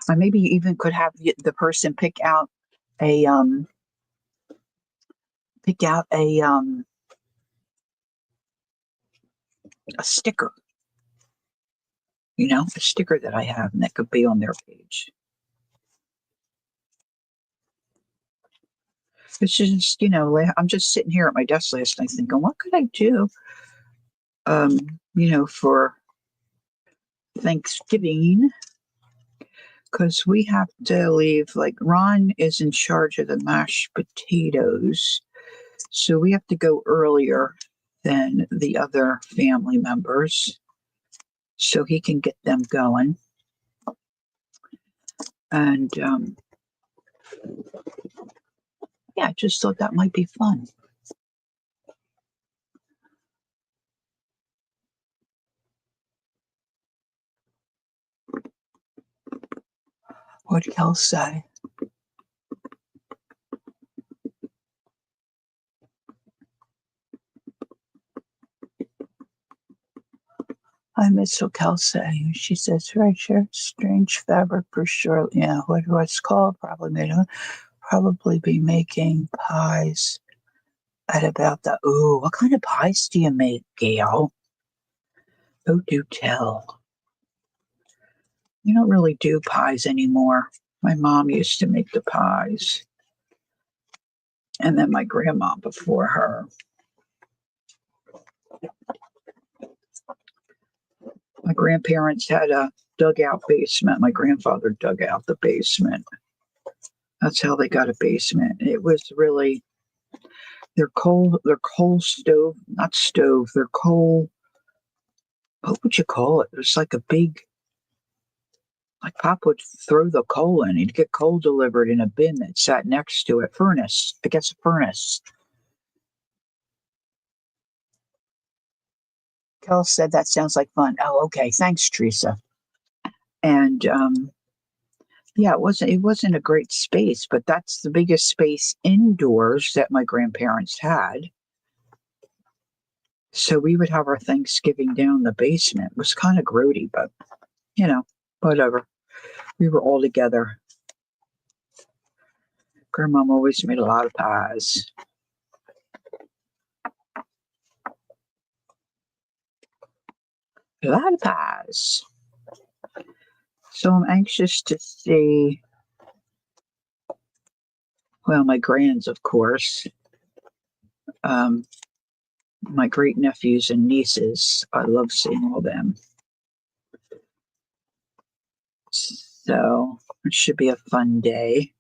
I maybe even could have the person pick out a a sticker, a sticker that I have, and that could be on their page. It's just, I'm just sitting here at my desk last night thinking, what could I do, for Thanksgiving? Because we have to leave, like Ron is in charge of the mashed potatoes. So we have to go earlier than the other family members so he can get them going. And I just thought that might be fun. What'd Kel say? I miss what Kel saying. She says, right, sure, strange fabric for sure. Yeah, what it's called? Probably be making pies at about the. Ooh, what kind of pies do you make, Gail? Oh, do tell. You don't really do pies anymore. My mom used to make the pies. And then my grandma before her. My grandparents had a dugout basement. My grandfather dug out the basement. That's how they got a basement. It was really their coal stove, not stove, their coal. What would you call it? It was like a big, like Pop would throw the coal in. He'd get coal delivered in a bin that sat next to it. Furnace. I guess a furnace. Kel said that sounds like fun. Oh, okay. Thanks, Teresa. And yeah, it wasn't a great space, but that's the biggest space indoors that my grandparents had. So we would have our Thanksgiving down in the basement. It was kind of grody, but whatever. We were all together. Grandmom always made a lot of pies. platypus. So I'm anxious to see, well, my grands, of course, um, my great nephews and nieces. I love seeing all them. So it should be a fun day.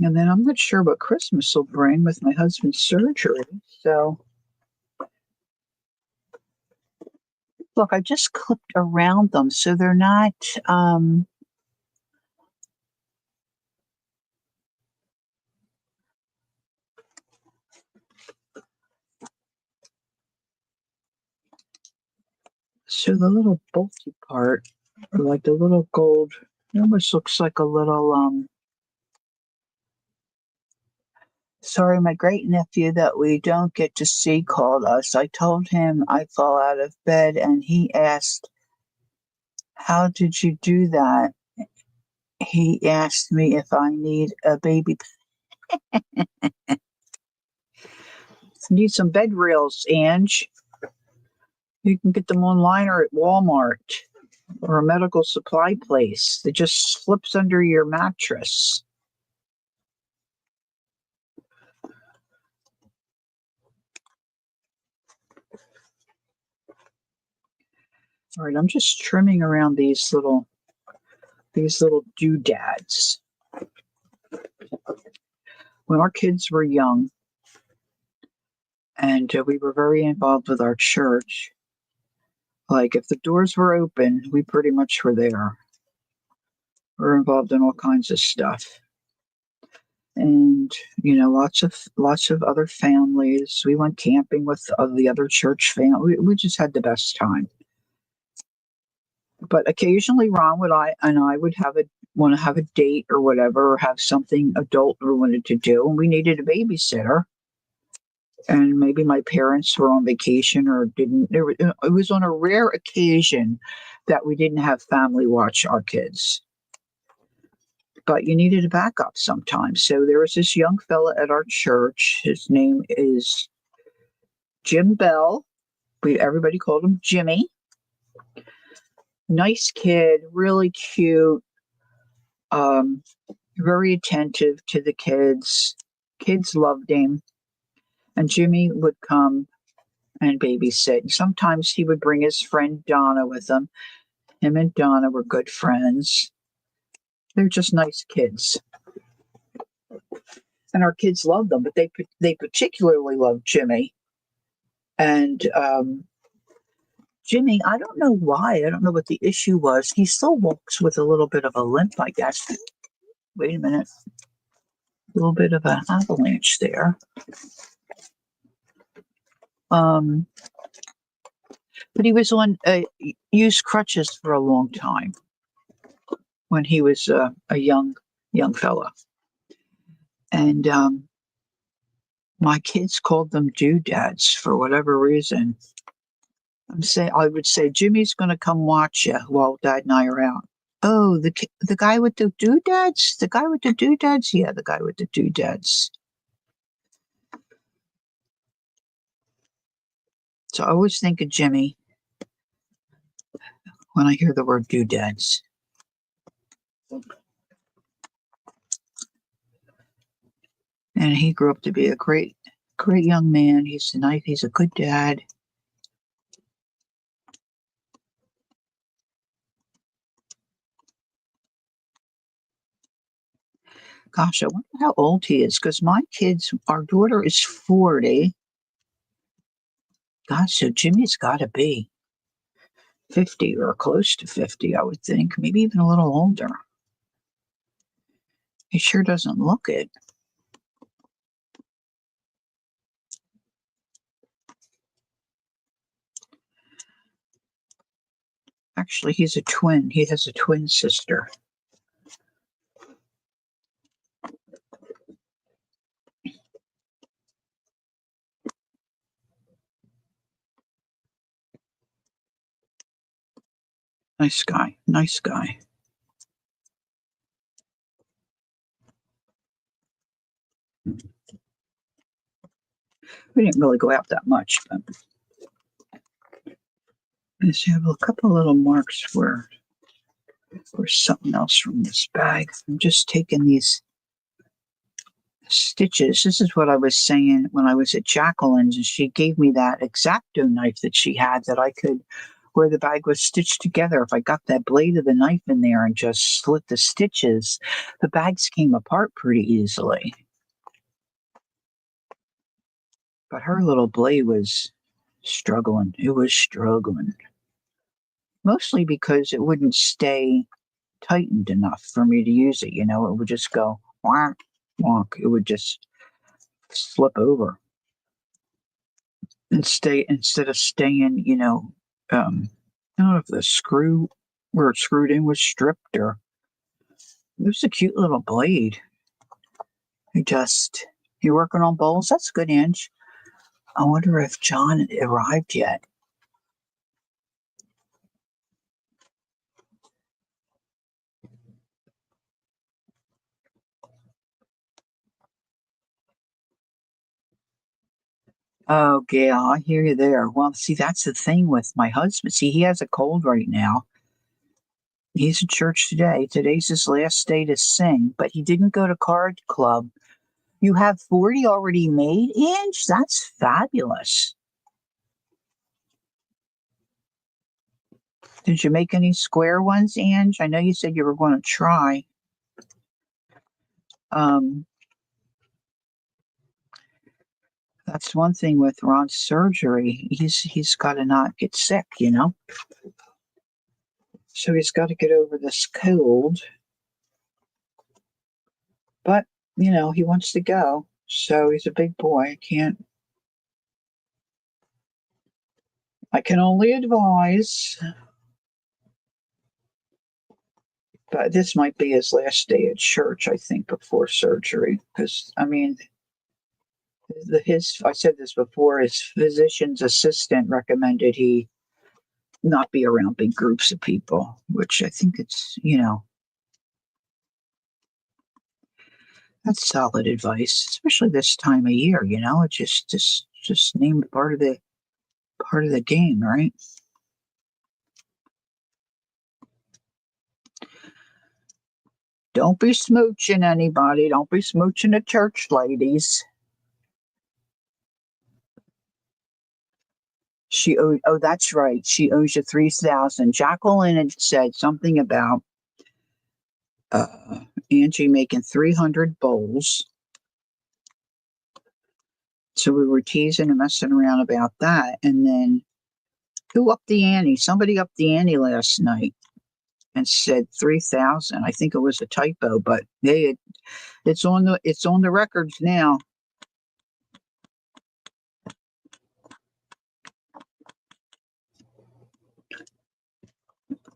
And then I'm not sure what Christmas will bring with my husband's surgery. So, look, I just clipped around them so they're not, so the little bulky part, or like the little gold, it almost looks like a little, sorry, my great nephew that we don't get to see called us. I told him I fall out of bed and he asked, "How did you do that?" He asked me if I need a baby. Need some bed rails, Ange. You can get them online or at Walmart or a medical supply place. It just slips under your mattress. All right, I'm just trimming around these little doodads. When our kids were young and we were very involved with our church, like if the doors were open, we pretty much were there. We're involved in all kinds of stuff. And lots of other families. We went camping with the other church family. We just had the best time. But occasionally, Ron would I would want to have a date or whatever, or have something adult we wanted to do, and we needed a babysitter. And maybe my parents were on vacation or didn't. It was on a rare occasion that we didn't have family watch our kids. But you needed a backup sometimes. So there was this young fella at our church. His name is Jim Bell. Everybody called him Jimmy. Nice kid, really cute, um, very attentive to the kids. Kids loved him. And Jimmy would come and babysit. Sometimes he would bring his friend Donna with him. Him and Donna were good friends. They're just nice kids. And our kids loved them, but they particularly loved Jimmy. And Jimmy, I don't know why. I don't know what the issue was. He still walks with a little bit of a limp, I guess. Wait a minute. A little bit of an avalanche there. But he was on used crutches for a long time when he was a young fella. And my kids called them doodads for whatever reason. I would say, Jimmy's going to come watch you while Dad and I are out. Oh, the guy with the doodads? The guy with the doodads? Yeah, the guy with the doodads. So I always think of Jimmy when I hear the word doodads. And he grew up to be a great young man. He's nice. He's a good dad. Gosh, I wonder how old he is, because our daughter is 40. Gosh, so Jimmy's got to be 50 or close to 50, I would think, maybe even a little older. He sure doesn't look it. Actually, he's a twin. He has a twin sister. Nice guy. Nice guy. We didn't really go out that much, but I see I have a couple little marks for something else from this bag. I'm just taking these stitches. This is what I was saying when I was at Jacqueline's, and she gave me that X-Acto knife that she had that I could, where the bag was stitched together. If I got that blade of the knife in there and just slit the stitches, the bags came apart pretty easily. But her little blade was struggling. It was struggling. Mostly because it wouldn't stay tightened enough for me to use it. It would just go wonk, wonk. It would just slip over and stay instead of staying, I don't know if the screw where it screwed in was stripped or it was a cute little blade. You working on bowls? That's good, Ange. I wonder if John arrived yet. Oh, yeah, I hear you there. Well, see, that's the thing with my husband. See, he has a cold right now. He's in church today. Today's his last day to sing, but he didn't go to card club. You have 40 already made, Ange? That's fabulous. Did you make any square ones, Ange? I know you said you were going to try. Um, that's one thing with Ron's surgery. He's got to not get sick. So he's got to get over this cold. But he wants to go. So he's a big boy. I can only advise. But this might be his last day at church, I think, before surgery. Because I mean, I said this before. His physician's assistant recommended he not be around big groups of people, which I think that's solid advice, especially this time of year. It just named part of the game, right? Don't be smooching anybody. Don't be smooching the church ladies. Oh, that's right. She owes you 3,000. Jacqueline had said something about uh, Angie making 300 bowls. So we were teasing and messing around about that. And then who upped the ante? Somebody upped the ante last night and said 3,000. I think it was a typo, but hey, it's on the records now.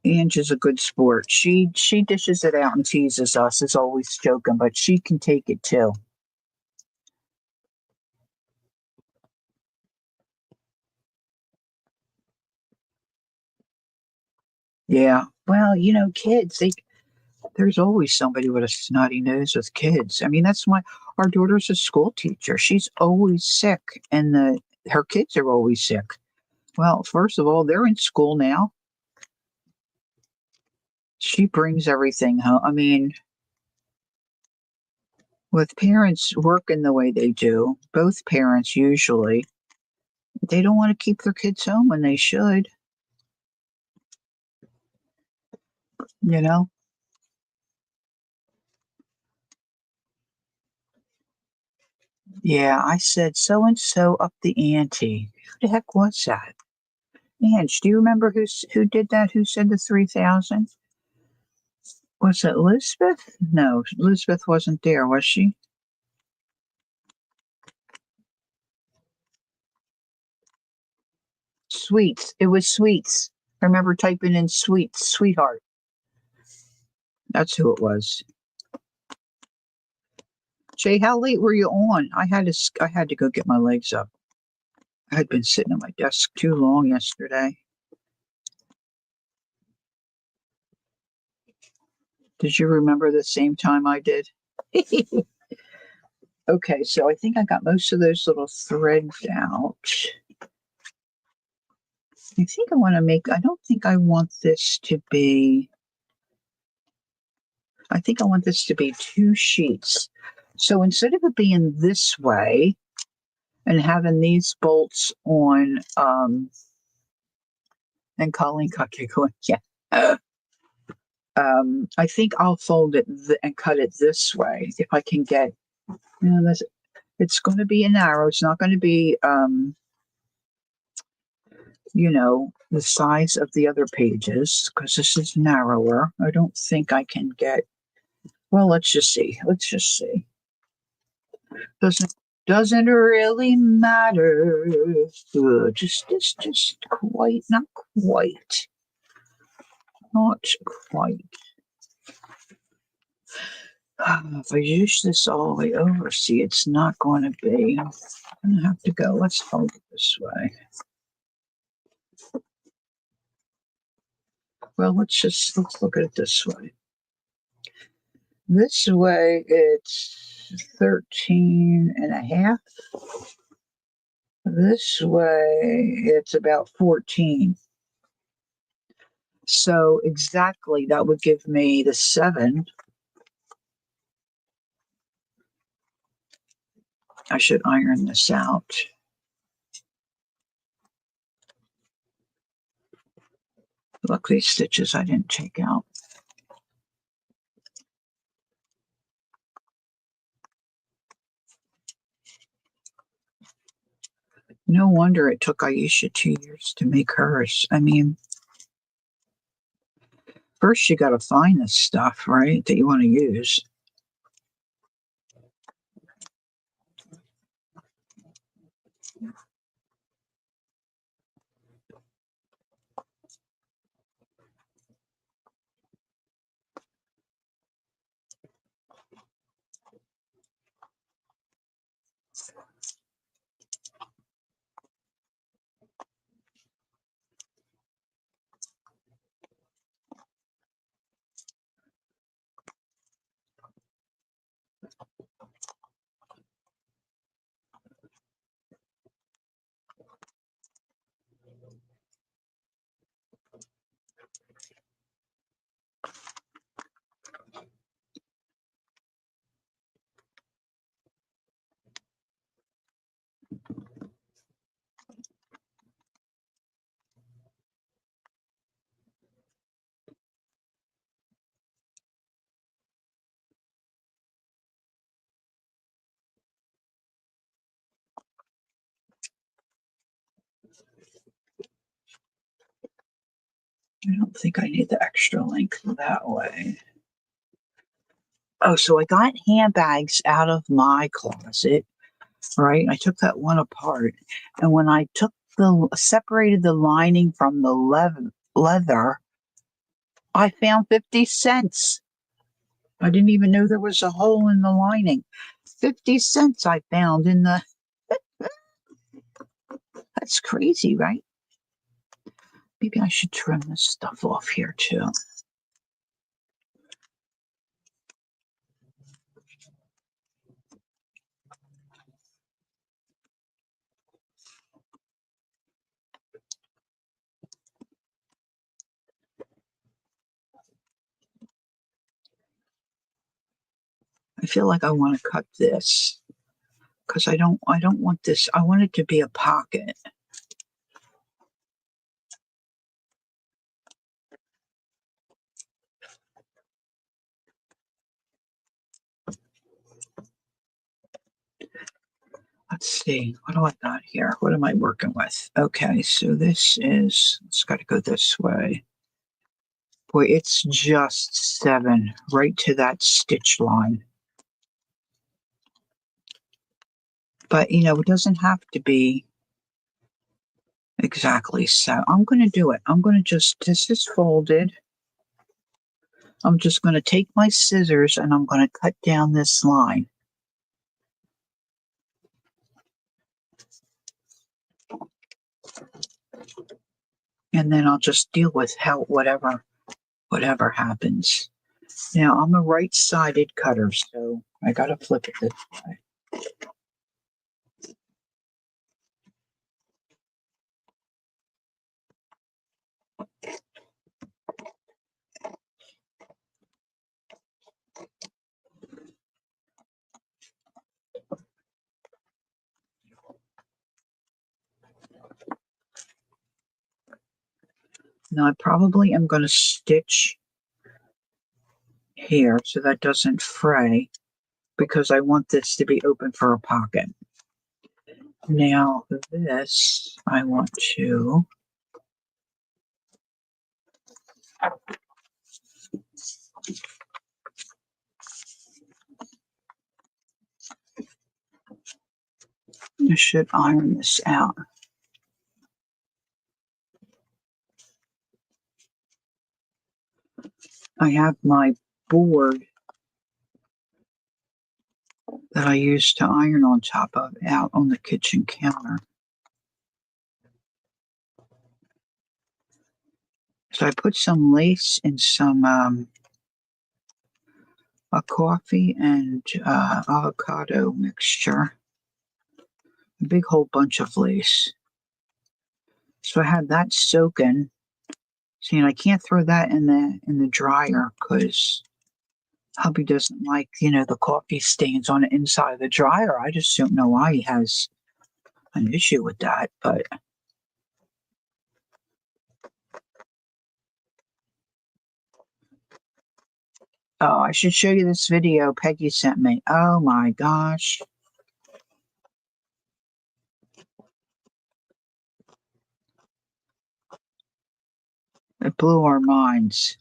Ange is a good sport. She dishes it out and teases us, is always joking, but she can take it too. Yeah. Well, kids, there's always somebody with a snotty nose with kids. I mean, that's why our daughter's a school teacher. She's always sick, and her kids are always sick. Well, first of all, they're in school now. She brings everything home. I mean, with parents working the way they do, both parents usually, they don't want to keep their kids home when they should, you know? Yeah, I said so and so up the ante. Who the heck was that? Ange, do you remember who did that? Who said the 3,000? Was it Elizabeth? No, Elizabeth wasn't there, was she? Sweets. It was Sweets. I remember typing in Sweets, sweetheart. That's who it was. Jay, how late were you on? I had to go get my legs up. I had been sitting at my desk too long yesterday. Did you remember the same time I did? Okay, so I think I got most of those little threads out. I think I want to make, I don't think I want this to be, I think I want this to be 2 sheets. So instead of it being this way and having these bolts on, and Colleen got giggling, yeah. I think I'll fold it and cut it this way if I can get, this, it's going to be a narrow, it's not going to be, the size of the other pages because this is narrower. I don't think I can get, well, let's just see. Let's just see. Doesn't really matter. Just quite, not quite. Not quite. If I use this all the way over, see, it's not going to be. I'm going to have to go. Let's fold it this way. Well, let's look at it this way. This way, it's 13 and a half. This way, it's about 14. So exactly, that would give me the 7. I should iron this out. Look, these stitches I didn't take out. No wonder it took Aisha 2 years to make hers. I mean, first you got to find the stuff, right, that you want to use. I don't think I need the extra length that way. Oh, so I got handbags out of my closet, right? I took that one apart. And when I separated the lining from the leather, I found 50 cents. I didn't even know there was a hole in the lining. 50 cents I found in the, that's crazy, right? Maybe I should trim this stuff off here too. I feel like I want to cut this because I don't want this. I want it to be a pocket. Let's see, what do I got here? What am I working with? Okay, so this is, it's got to go this way. Boy, it's just 7 right to that stitch line. But, it doesn't have to be exactly so. I'm going to do it. I'm going to this is folded. I'm just going to take my scissors and I'm going to cut down this line. And then I'll just deal with whatever happens. Now, I'm a right-sided cutter, so I gotta flip it this way. Now, I probably am going to stitch here so that doesn't fray because I want this to be open for a pocket. Now, this I want to I should iron this out. I have my board that I used to iron on top of out on the kitchen counter. So I put some lace and some a coffee and avocado mixture, a big whole bunch of lace. So I had that soaking. See, and I can't throw that in the dryer because hubby doesn't like, the coffee stains on the inside of the dryer. I just don't know why he has an issue with that, but oh, I should show you this video Peggy sent me. Oh my gosh. It blew our minds.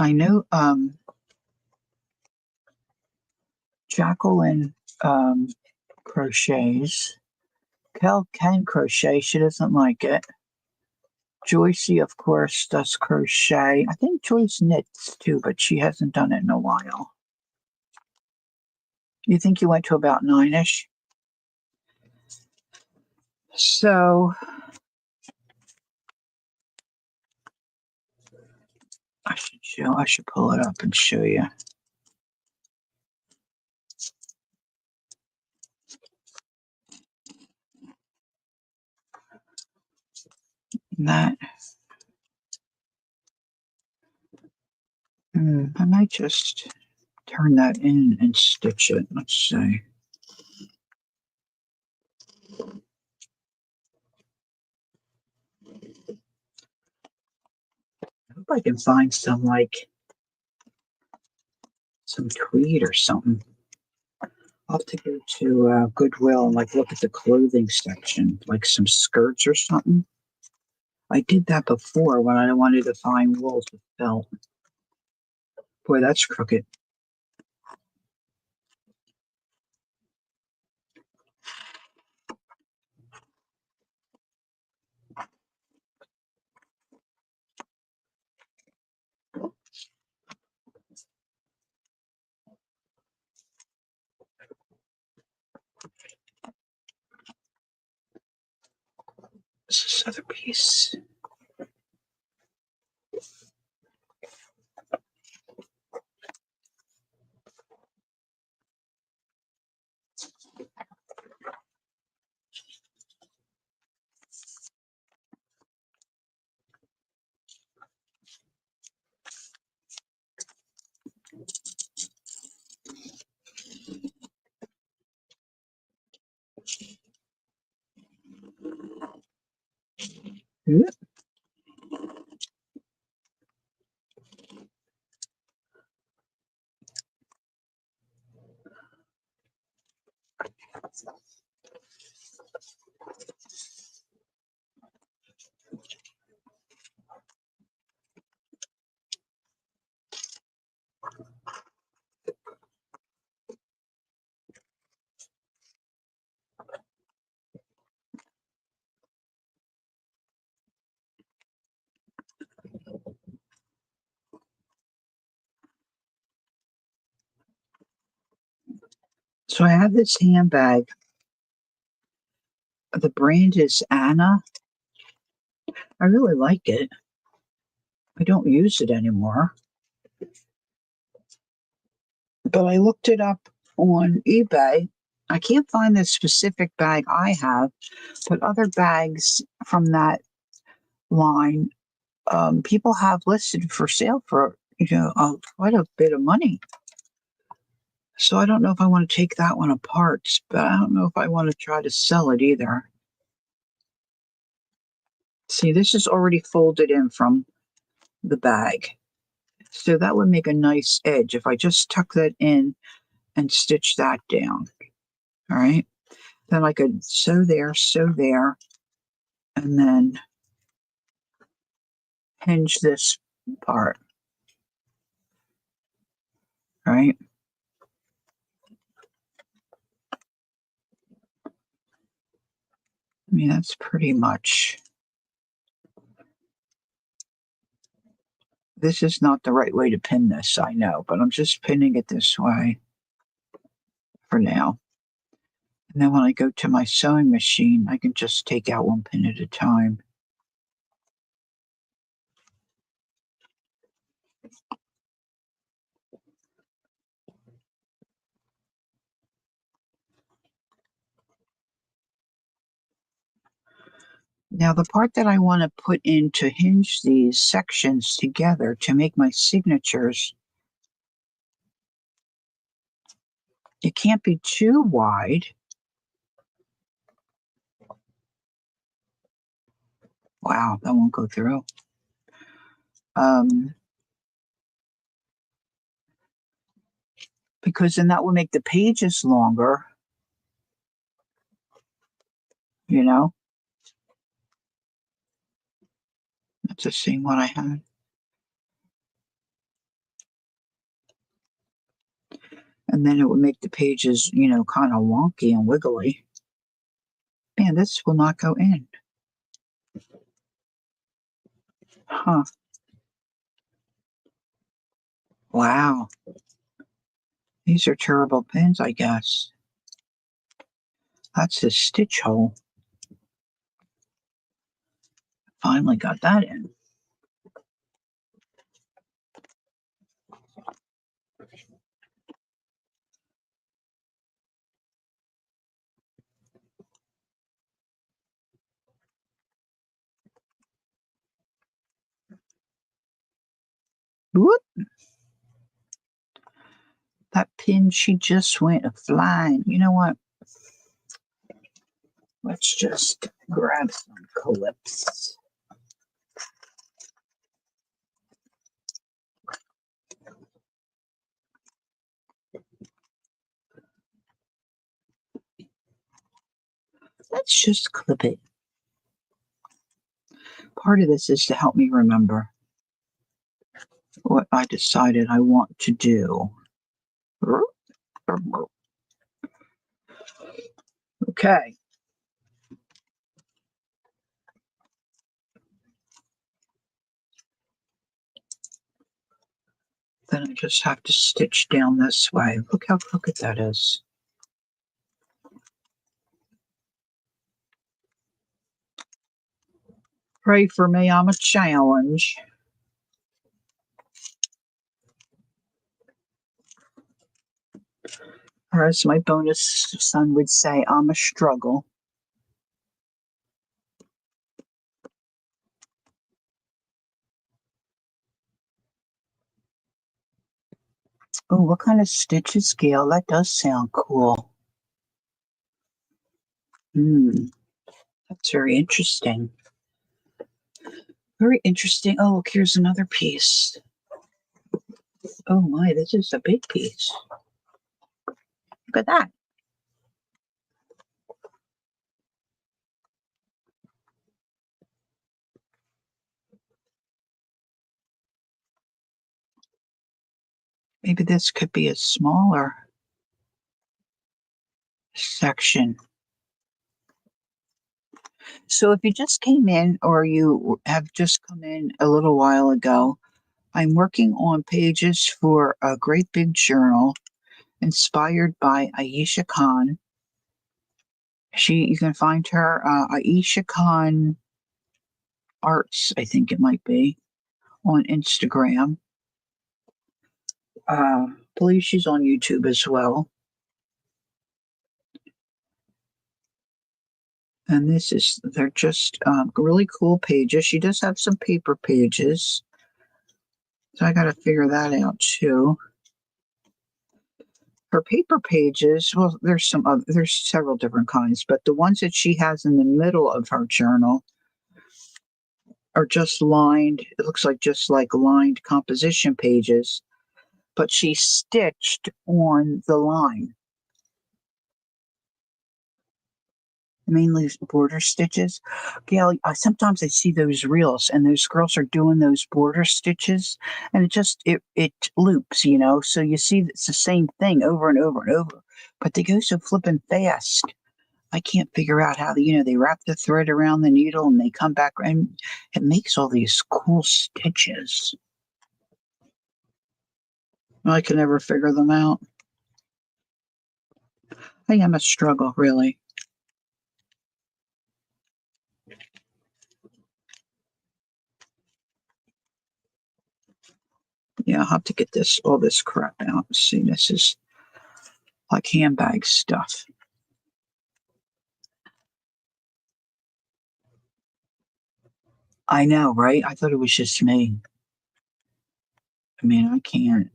I know Jacqueline crochets. Kel can crochet. She doesn't like it. Joycey, of course, does crochet. I think Joyce knits too, but she hasn't done it in a while. You think you went to about 9-ish? So I should pull it up and show you. That I might just turn that in and stitch it. Let's see. I hope I can find some tweed or something. I'll have to go to Goodwill and look at the clothing section, like some skirts or something. I did that before when I wanted to find wools with felt. Boy, that's crooked. This other piece. Yep. So I have this handbag. The brand is Anna. I really like it. I don't use it anymore, but I looked it up on eBay. I can't find the specific bag I have, but other bags from that line, people have listed for sale for quite a bit of money. So I don't know if I want to take that one apart, but I don't know if I want to try to sell it either. See, this is already folded in from the bag. So that would make a nice edge if I just tuck that in and stitch that down. All right. Then I could sew there, and then hinge this part. All right. I mean, that's pretty much. This is not the right way to pin this, I know, but I'm just pinning it this way for now. And then when I go to my sewing machine, I can just take out one pin at a time. Now, the part that I want to put in to hinge these sections together to make my signatures, it can't be too wide. Wow, that won't go through. Because then that will make the pages longer, you know? That's the same one I had. And then it would make the pages, kind of wonky and wiggly. Man, this will not go in. Huh. Wow. These are terrible pins, I guess. That's the stitch hole. Finally got that in. Whoop. That pin, she just went flying. You know what? Let's just grab some clips. Let's just clip it. Part of this is to help me remember what I decided I want to do. Okay. Then I just have to stitch down this way. Look how crooked that is. Pray for me, I'm a challenge. Or as my bonus son would say, I'm a struggle. Oh, what kind of stitch is Gail? That does sound cool. That's very interesting. Very interesting. Oh, look, here's another piece. Oh my, this is a big piece. Look at that. Maybe this could be a smaller section. So if you just came in or you have just come in a little while ago, I'm working on pages for a great big journal inspired by Aisha Khan. You can find her, Aisha Khan Arts, I think it might be, on Instagram. Believe she's on YouTube as well. And they're just really cool pages. She does have some paper pages. So I got to figure that out too. Her paper pages, well, there's several different kinds, but the ones that she has in the middle of her journal are just lined. It looks like just like lined composition pages, but she stitched on the line. Mainly border stitches. Gail, sometimes I see those reels and those girls are doing those border stitches and it loops, so you see it's the same thing over and over and over, but they go so flippin' fast. I can't figure out how they wrap the thread around the needle and they come back and it makes all these cool stitches. I can never figure them out. I am a struggle, really. Yeah, I'll have to get all this crap out. See, this is like handbag stuff. I know, right? I thought it was just me. I mean, I can't.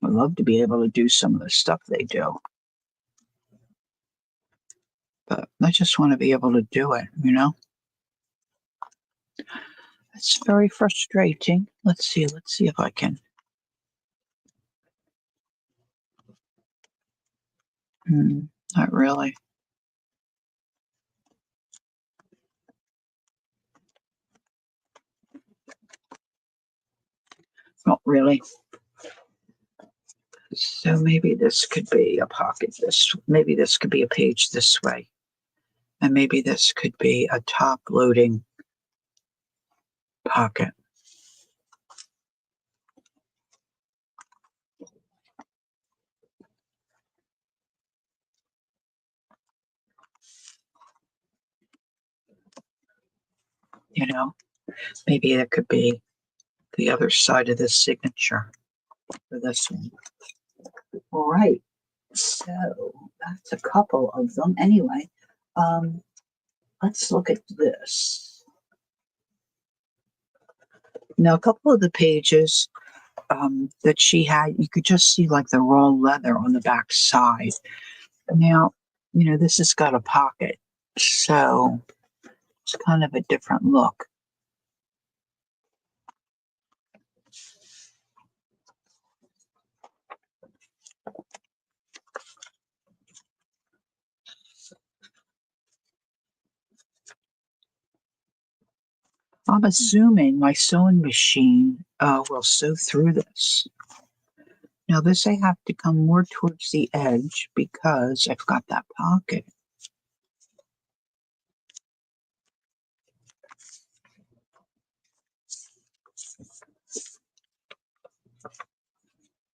I'd love to be able to do some of the stuff they do, but I just want to be able to do it. It's very frustrating. Let's see if I can. Not really. Not really. So maybe this could be a pocket maybe this could be a page this way. And maybe this could be a top loading pocket. Maybe it could be the other side of this signature for this one. All right. So that's a couple of them. Anyway, let's look at this. Now, a couple of the pages that she had, you could just see like the raw leather on the back side. Now, this has got a pocket, so it's kind of a different look. I'm assuming my sewing machine will sew through this. Now, this I have to come more towards the edge because I've got that pocket.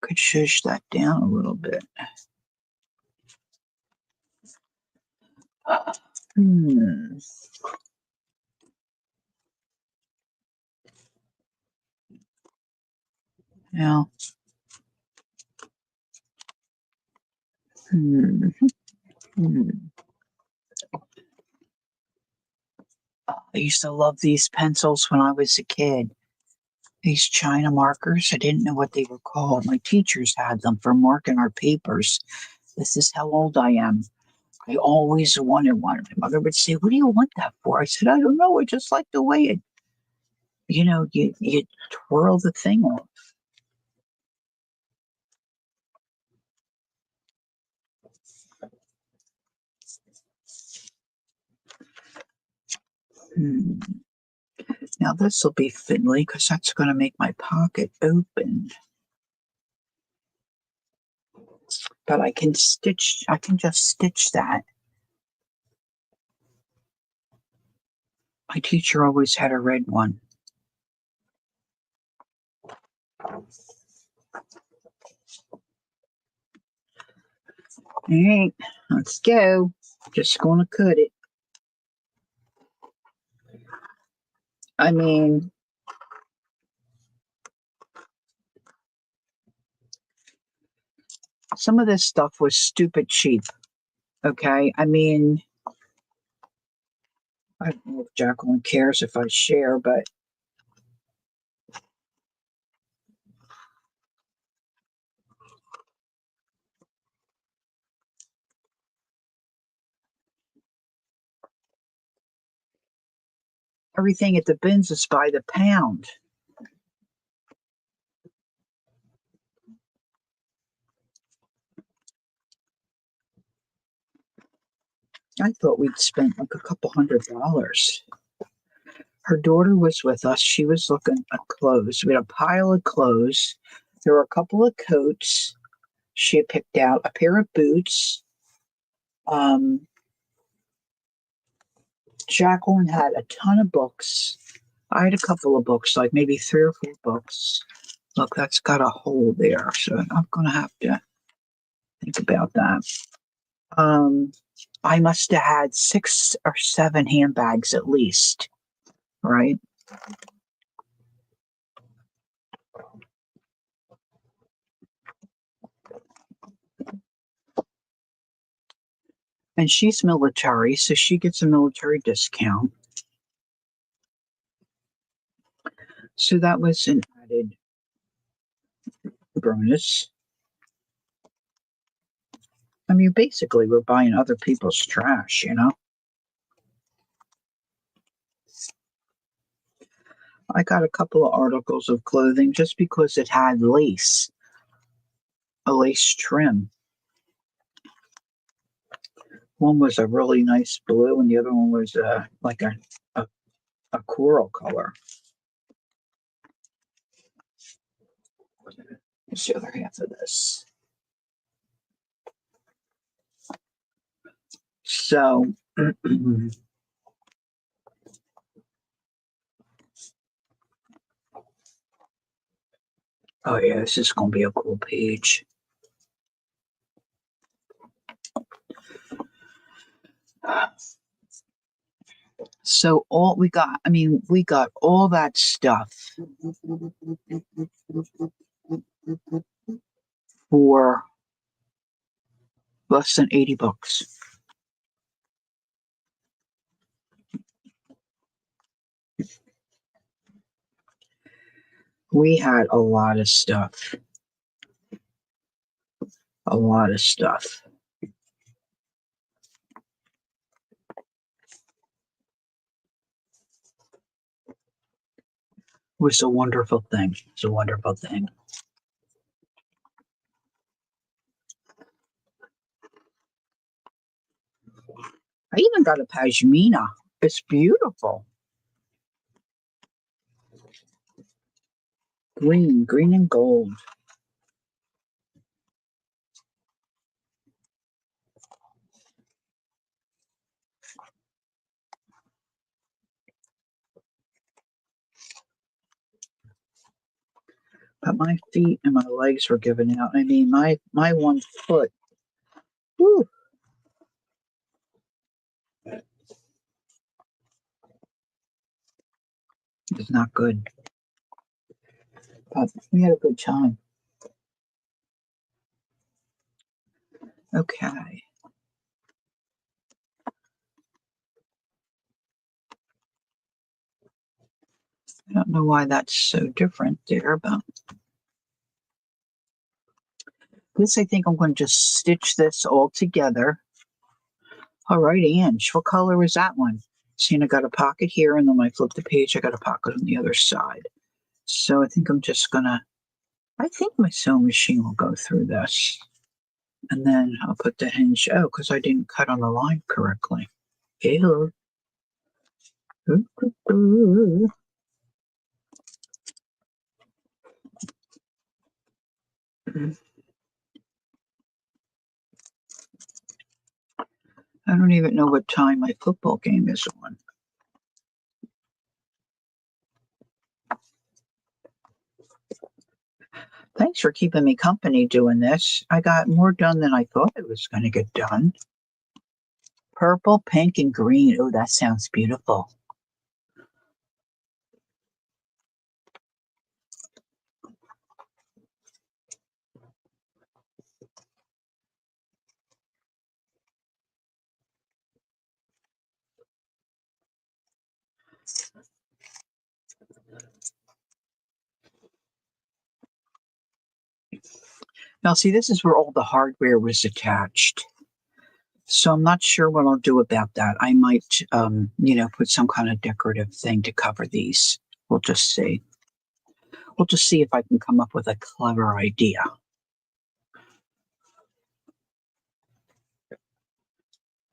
Could shush that down a little bit. Now, I used to love these pencils when I was a kid. These China markers, I didn't know what they were called. My teachers had them for marking our papers. This is how old I am. I always wanted one. My mother would say, "What do you want that for?" I said, "I don't know. I just like the way you twirl the thing off." Hmm. Now this will be fiddly because that's going to make my pocket open. But I can just stitch that. My teacher always had a red one. All right, let's go. Just going to cut it. I mean, some of this stuff was stupid cheap. Okay. I mean, I don't know if Jacqueline cares if I share, but everything at the bins is by the pound. I thought we'd spent like a couple $100. Her daughter was with us. She was looking at clothes. We had a pile of clothes. There were a couple of coats. She had picked out a pair of boots. Um, Jacqueline had a ton of books. I had a couple of books, like maybe 3 or 4 books. Look, that's got a hole there, so I'm gonna have to think about that. Um, I must have had 6 or 7 handbags at least, right? And she's military, so she gets a military discount. So that was an added bonus. I mean, basically, we're buying other people's trash, you know? I got a couple of articles of clothing just because it had lace, a lace trim. One was a really nice blue, and the other one was like a, a coral color. What's the other half of this? So, oh yeah, this is going to be a cool page. So all we got, I mean, we got all that stuff for less than $80. We had a lot of stuff. A lot of stuff. It was a wonderful thing. It's a wonderful thing. I even got a pashmina. It's beautiful. Green and gold. But my feet and my legs were giving out. I mean, my 1 foot. Whew, it's not good. But we had a good time. Okay. I don't know why that's so different there, but this I think I'm going to just stitch this all together. All right, Ange, what color is that one? See, I got a pocket here, and then when I flip the page, I got a pocket on the other side. So I think I'm just gonna, I think my sewing machine will go through this. And then I'll put the hinge, oh, because I didn't cut on the line correctly. Ew. I don't even know what time my football game is on. Thanks for keeping me company doing this. I got more done than I thought I was going to get done. Purple, pink, and green. Oh, that sounds beautiful. Now, see, this is where all the hardware was attached. So I'm not sure what I'll do about that. I might, put some kind of decorative thing to cover these. We'll just see. We'll just see if I can come up with a clever idea.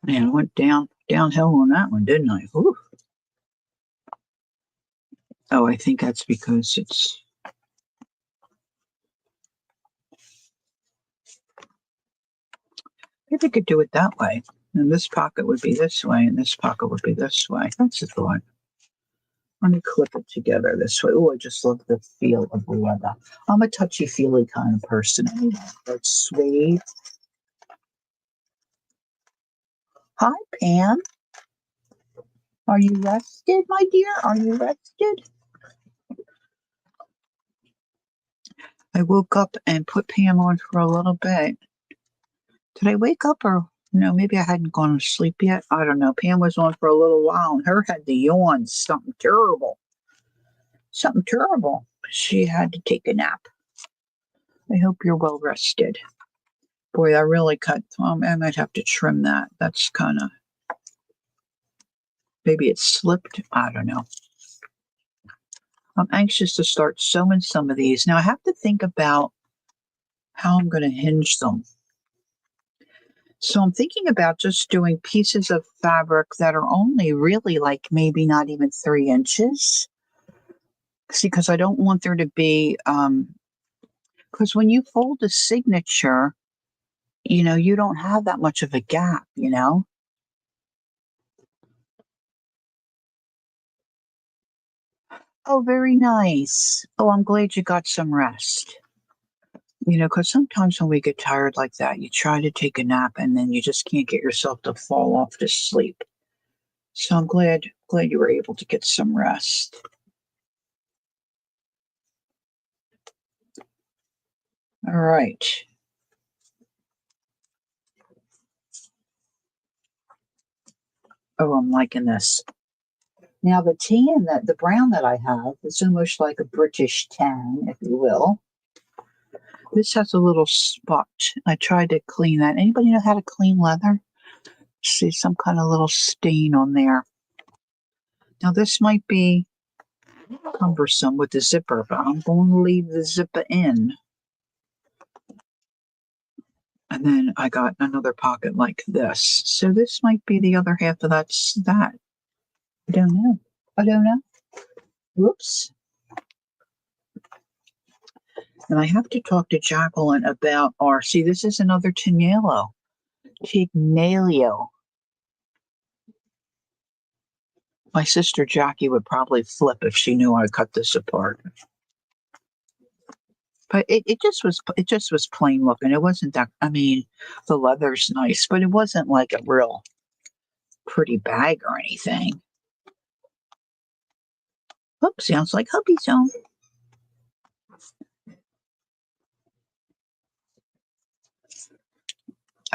Man, I went downhill on that one, didn't I? Ooh. Oh, I think that's because it's. Maybe I could do it that way. And this pocket would be this way, and this pocket would be this way. That's the thought. Let me clip it together this way. Oh, I just love the feel of the leather. I'm a touchy-feely kind of person. It's suede. Hi, Pam. Are you rested, my dear? Are you rested? I woke up and put Pam on for a little bit. Did I wake up or no? Maybe I hadn't gone to sleep yet. I don't know. Pam was on for a little while and her had the yawns. Something terrible. Something terrible. She had to take a nap. I hope you're well rested. Boy, I really cut. I might have to trim that. That's kind of. Maybe it slipped. I don't know. I'm anxious to start sewing some of these. Now I have to think about how I'm going to hinge them. So I'm thinking about just doing pieces of fabric that are only really like maybe not even 3 inches. See, because I don't want there to be, because when you fold a signature, you don't have that much of a gap. Oh, very nice. Oh, I'm glad you got some rest. Because sometimes when we get tired like that, you try to take a nap and then you just can't get yourself to fall off to sleep. So I'm glad you were able to get some rest. All right. Oh, I'm liking this. Now the brown that I have, is almost like a British tan, if you will. This has a little spot. I tried to clean that. Anybody know how to clean leather? See some kind of little stain on there. Now this might be cumbersome with the zipper, but I'm going to leave the zipper in. And then I got another pocket like this. So this might be the other half of that. I don't know. Whoops. And I have to talk to Jacqueline about see, this is another Tignello. Tignello. My sister Jackie would probably flip if she knew I cut this apart. But it just was plain looking. It wasn't that, the leather's nice, but it wasn't like a real pretty bag or anything. Oops, sounds like hubby zone.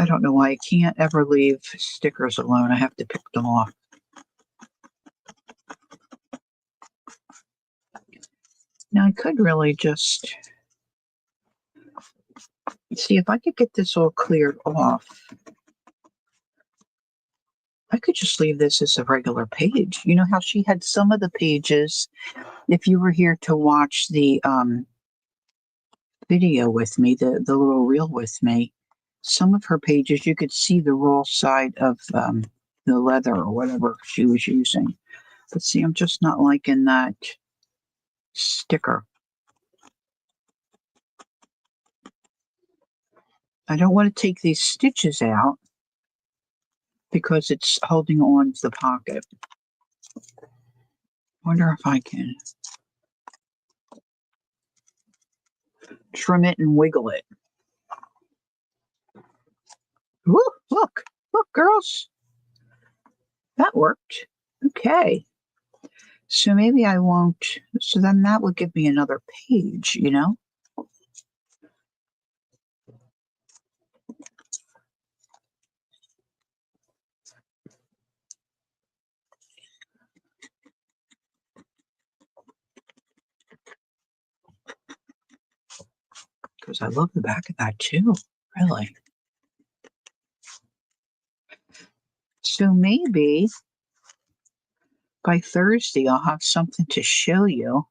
I don't know why I can't ever leave stickers alone. I have to pick them off. Now I could really just see if I could get this all cleared off. I could just leave this as a regular page. You know how she had some of the pages, if you were here to watch the video with me, the little reel with me, some of her pages, you could see the raw side of the leather or whatever she was using. But see, I'm just not liking that sticker. I don't want to take these stitches out because it's holding on to the pocket. Wonder if I can trim it and wiggle it. Woo, look, girls. That worked. Okay. So maybe I won't. So then that would give me another page. because I love the back of that too. Really. So maybe by Thursday I'll have something to show you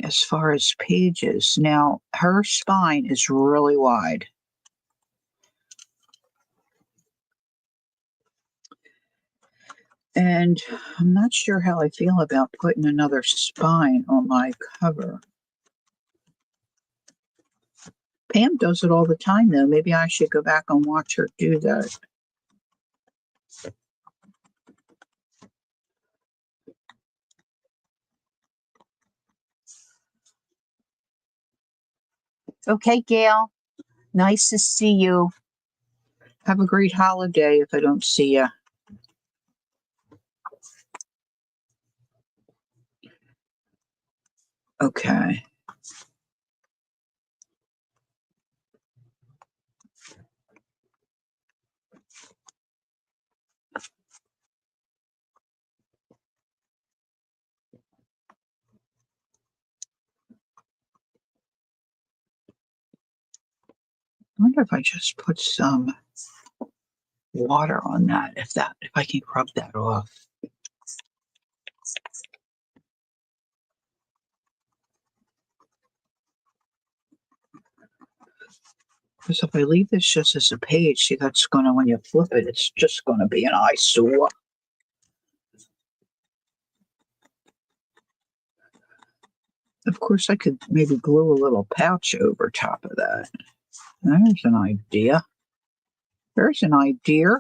as far as pages. Now, her spine is really wide. And I'm not sure how I feel about putting another spine on my cover. Pam does it all the time, though. Maybe I should go back and watch her do that. Okay, Gail. Nice to see you. Have a great holiday if I don't see you. Okay. I wonder if I just put some water on that, if I can rub that off. Because if I leave this just as a page, see, that's gonna, when you flip it, it's just gonna be an eyesore. Of course, I could maybe glue a little pouch over top of that. There's an idea. There's an idea.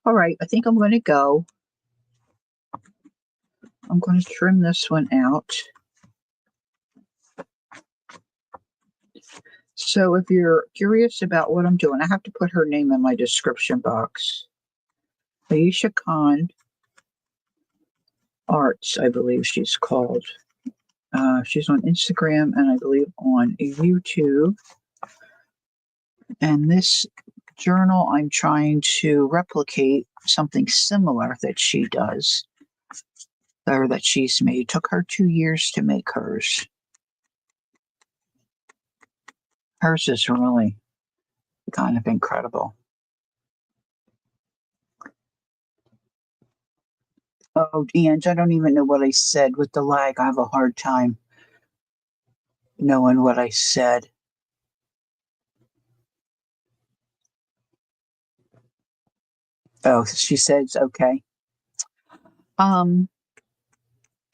All right, I think I'm going to go. I'm going to trim this one out. So if you're curious about what I'm doing, I have to put her name in my description box. Aisha Khan Arts, I believe she's called. She's on Instagram and I believe on YouTube. And this journal, I'm trying to replicate something similar that she does, or that she's made. It took her 2 years to make hers. Hers is really kind of incredible. Oh, Ange, I don't even know what I said with the lag. I have a hard time knowing what I said. Oh, she says, okay. Ange,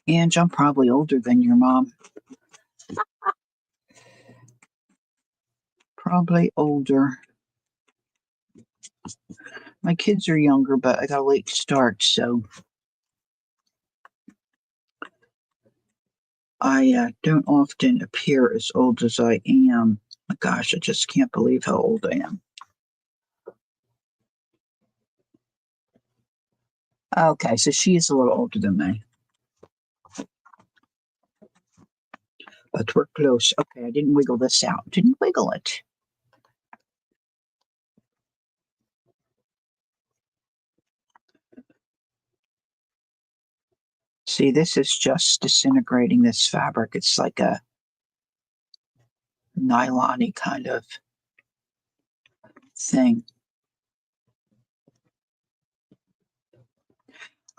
I'm probably older than your mom. Probably older. My kids are younger, but I got a late start, so I don't often appear as old as I am. My gosh, I just can't believe how old I am. Okay, so she is a little older than me. But we're close. Okay, I didn't wiggle this out. Didn't wiggle it. See, this is just disintegrating this fabric. It's like a nylon-y kind of thing.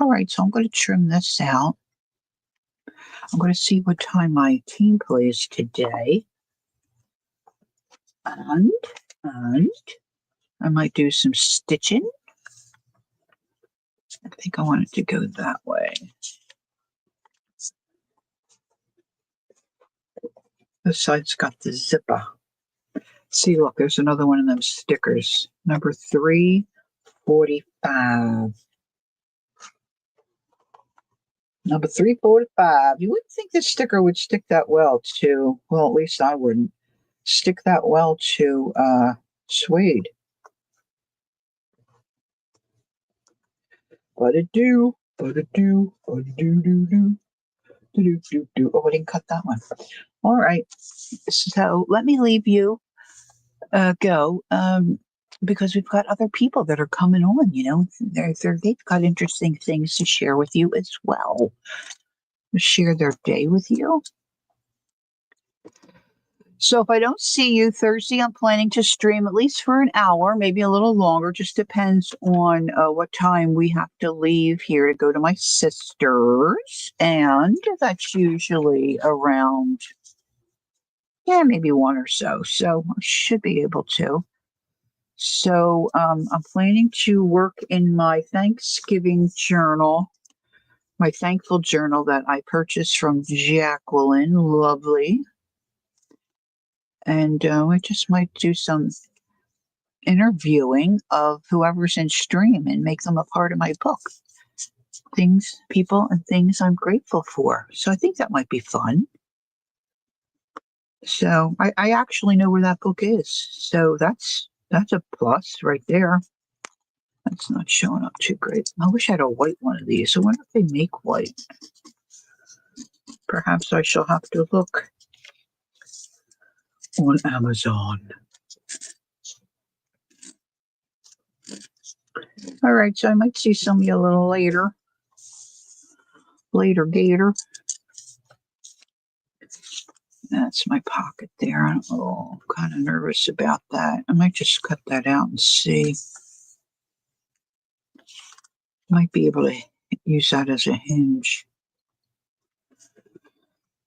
All right, so I'm going to trim this out. I'm going to see what time my team plays today. And I might do some stitching. I think I want it to go that way. This side's got the zipper. See, look, there's another one of them stickers. Number 345. Number 345. You wouldn't think this sticker would stick that well to, well, at least I wouldn't, stick that well to suede. But it do. But it do. But it do. Oh, I didn't cut that one. All right. So let me leave you go. because we've got other people that are coming on, they've got interesting things to share with you as well. Share their day with you. So if I don't see you Thursday, I'm planning to stream at least for an hour, maybe a little longer. Just depends on what time we have to leave here to go to my sister's. And that's usually around, maybe one or so. So I should be able to. So I'm planning to work in my Thanksgiving journal, my thankful journal that I purchased from Jacqueline. Lovely. And I just might do some interviewing of whoever's in stream and make them a part of my book. Things, people, and things I'm grateful for. So I think that might be fun. So I actually know where that book is. So that's a plus right there. That's not showing up too great. I wish I had a white one of these. I wonder if they make white. Perhaps I shall have to look on Amazon. All right, so I might see some of you a little later. Gator. That's my pocket there. I'm kind of nervous about that. I might just cut that out and see. Might be able to use that as a hinge.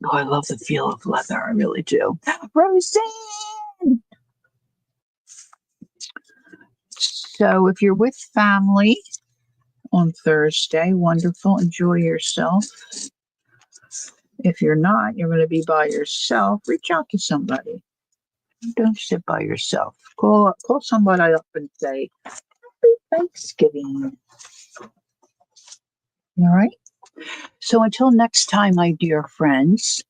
Oh, I love the feel of leather. I really do. Roseanne! So if you're with family on Thursday, wonderful. Enjoy yourself. If you're not, you're going to be by yourself. Reach out to somebody. Don't sit by yourself. Call somebody up and say, Happy Thanksgiving. All right? So until next time, my dear friends.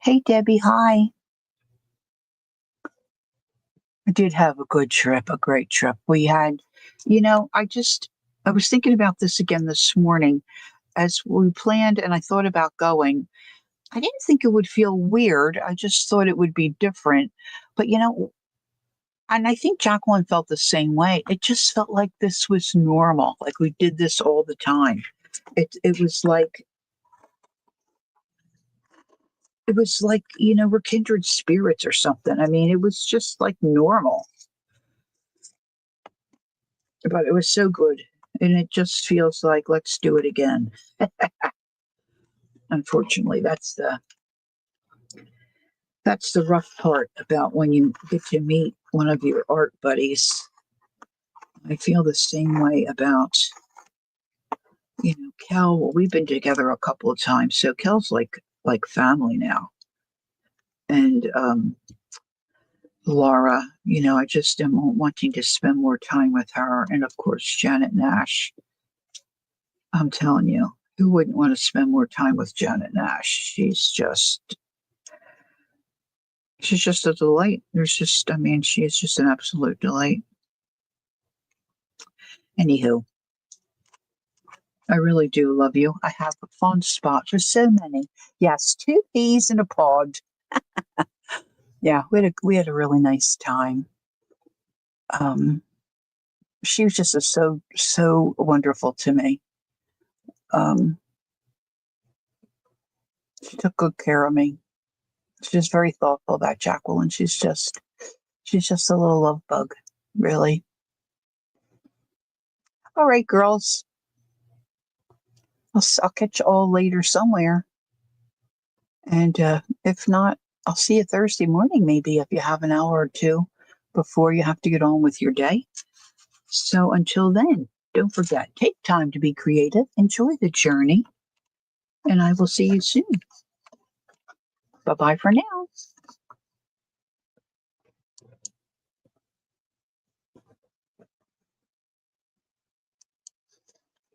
Hey, Debbie, hi. I did have a good trip, a great trip. We had, I was thinking about this again this morning as we planned and I thought about going. I didn't think it would feel weird. I just thought it would be different. But, and I think Jacqueline felt the same way. It just felt like this was normal. Like we did this all the time. It was like, we're kindred spirits or something. I mean, it was just like normal. But it was so good. And it just feels like, let's do it again. Unfortunately, that's the rough part about when you get to meet one of your art buddies. I feel the same way about, Kel. Well, we've been together a couple of times, so Kel's like family now. And Laura, I just am wanting to spend more time with her. And of course, Janet Nash. I'm telling you, who wouldn't want to spend more time with Janet Nash? She's just a delight. She is just an absolute delight. Anywho, I really do love you. I have a fond spot for so many. Yes, 2 peas in a pod. Yeah, we had a really nice time. She was just so wonderful to me. She took good care of me. She's very thoughtful about Jacqueline. She's just a little love bug, really. All right, girls. I'll catch you all later somewhere. And if not, I'll see you Thursday morning, maybe if you have an hour or two before you have to get on with your day. So until then, don't forget, take time to be creative, enjoy the journey, and I will see you soon. Bye-bye for now.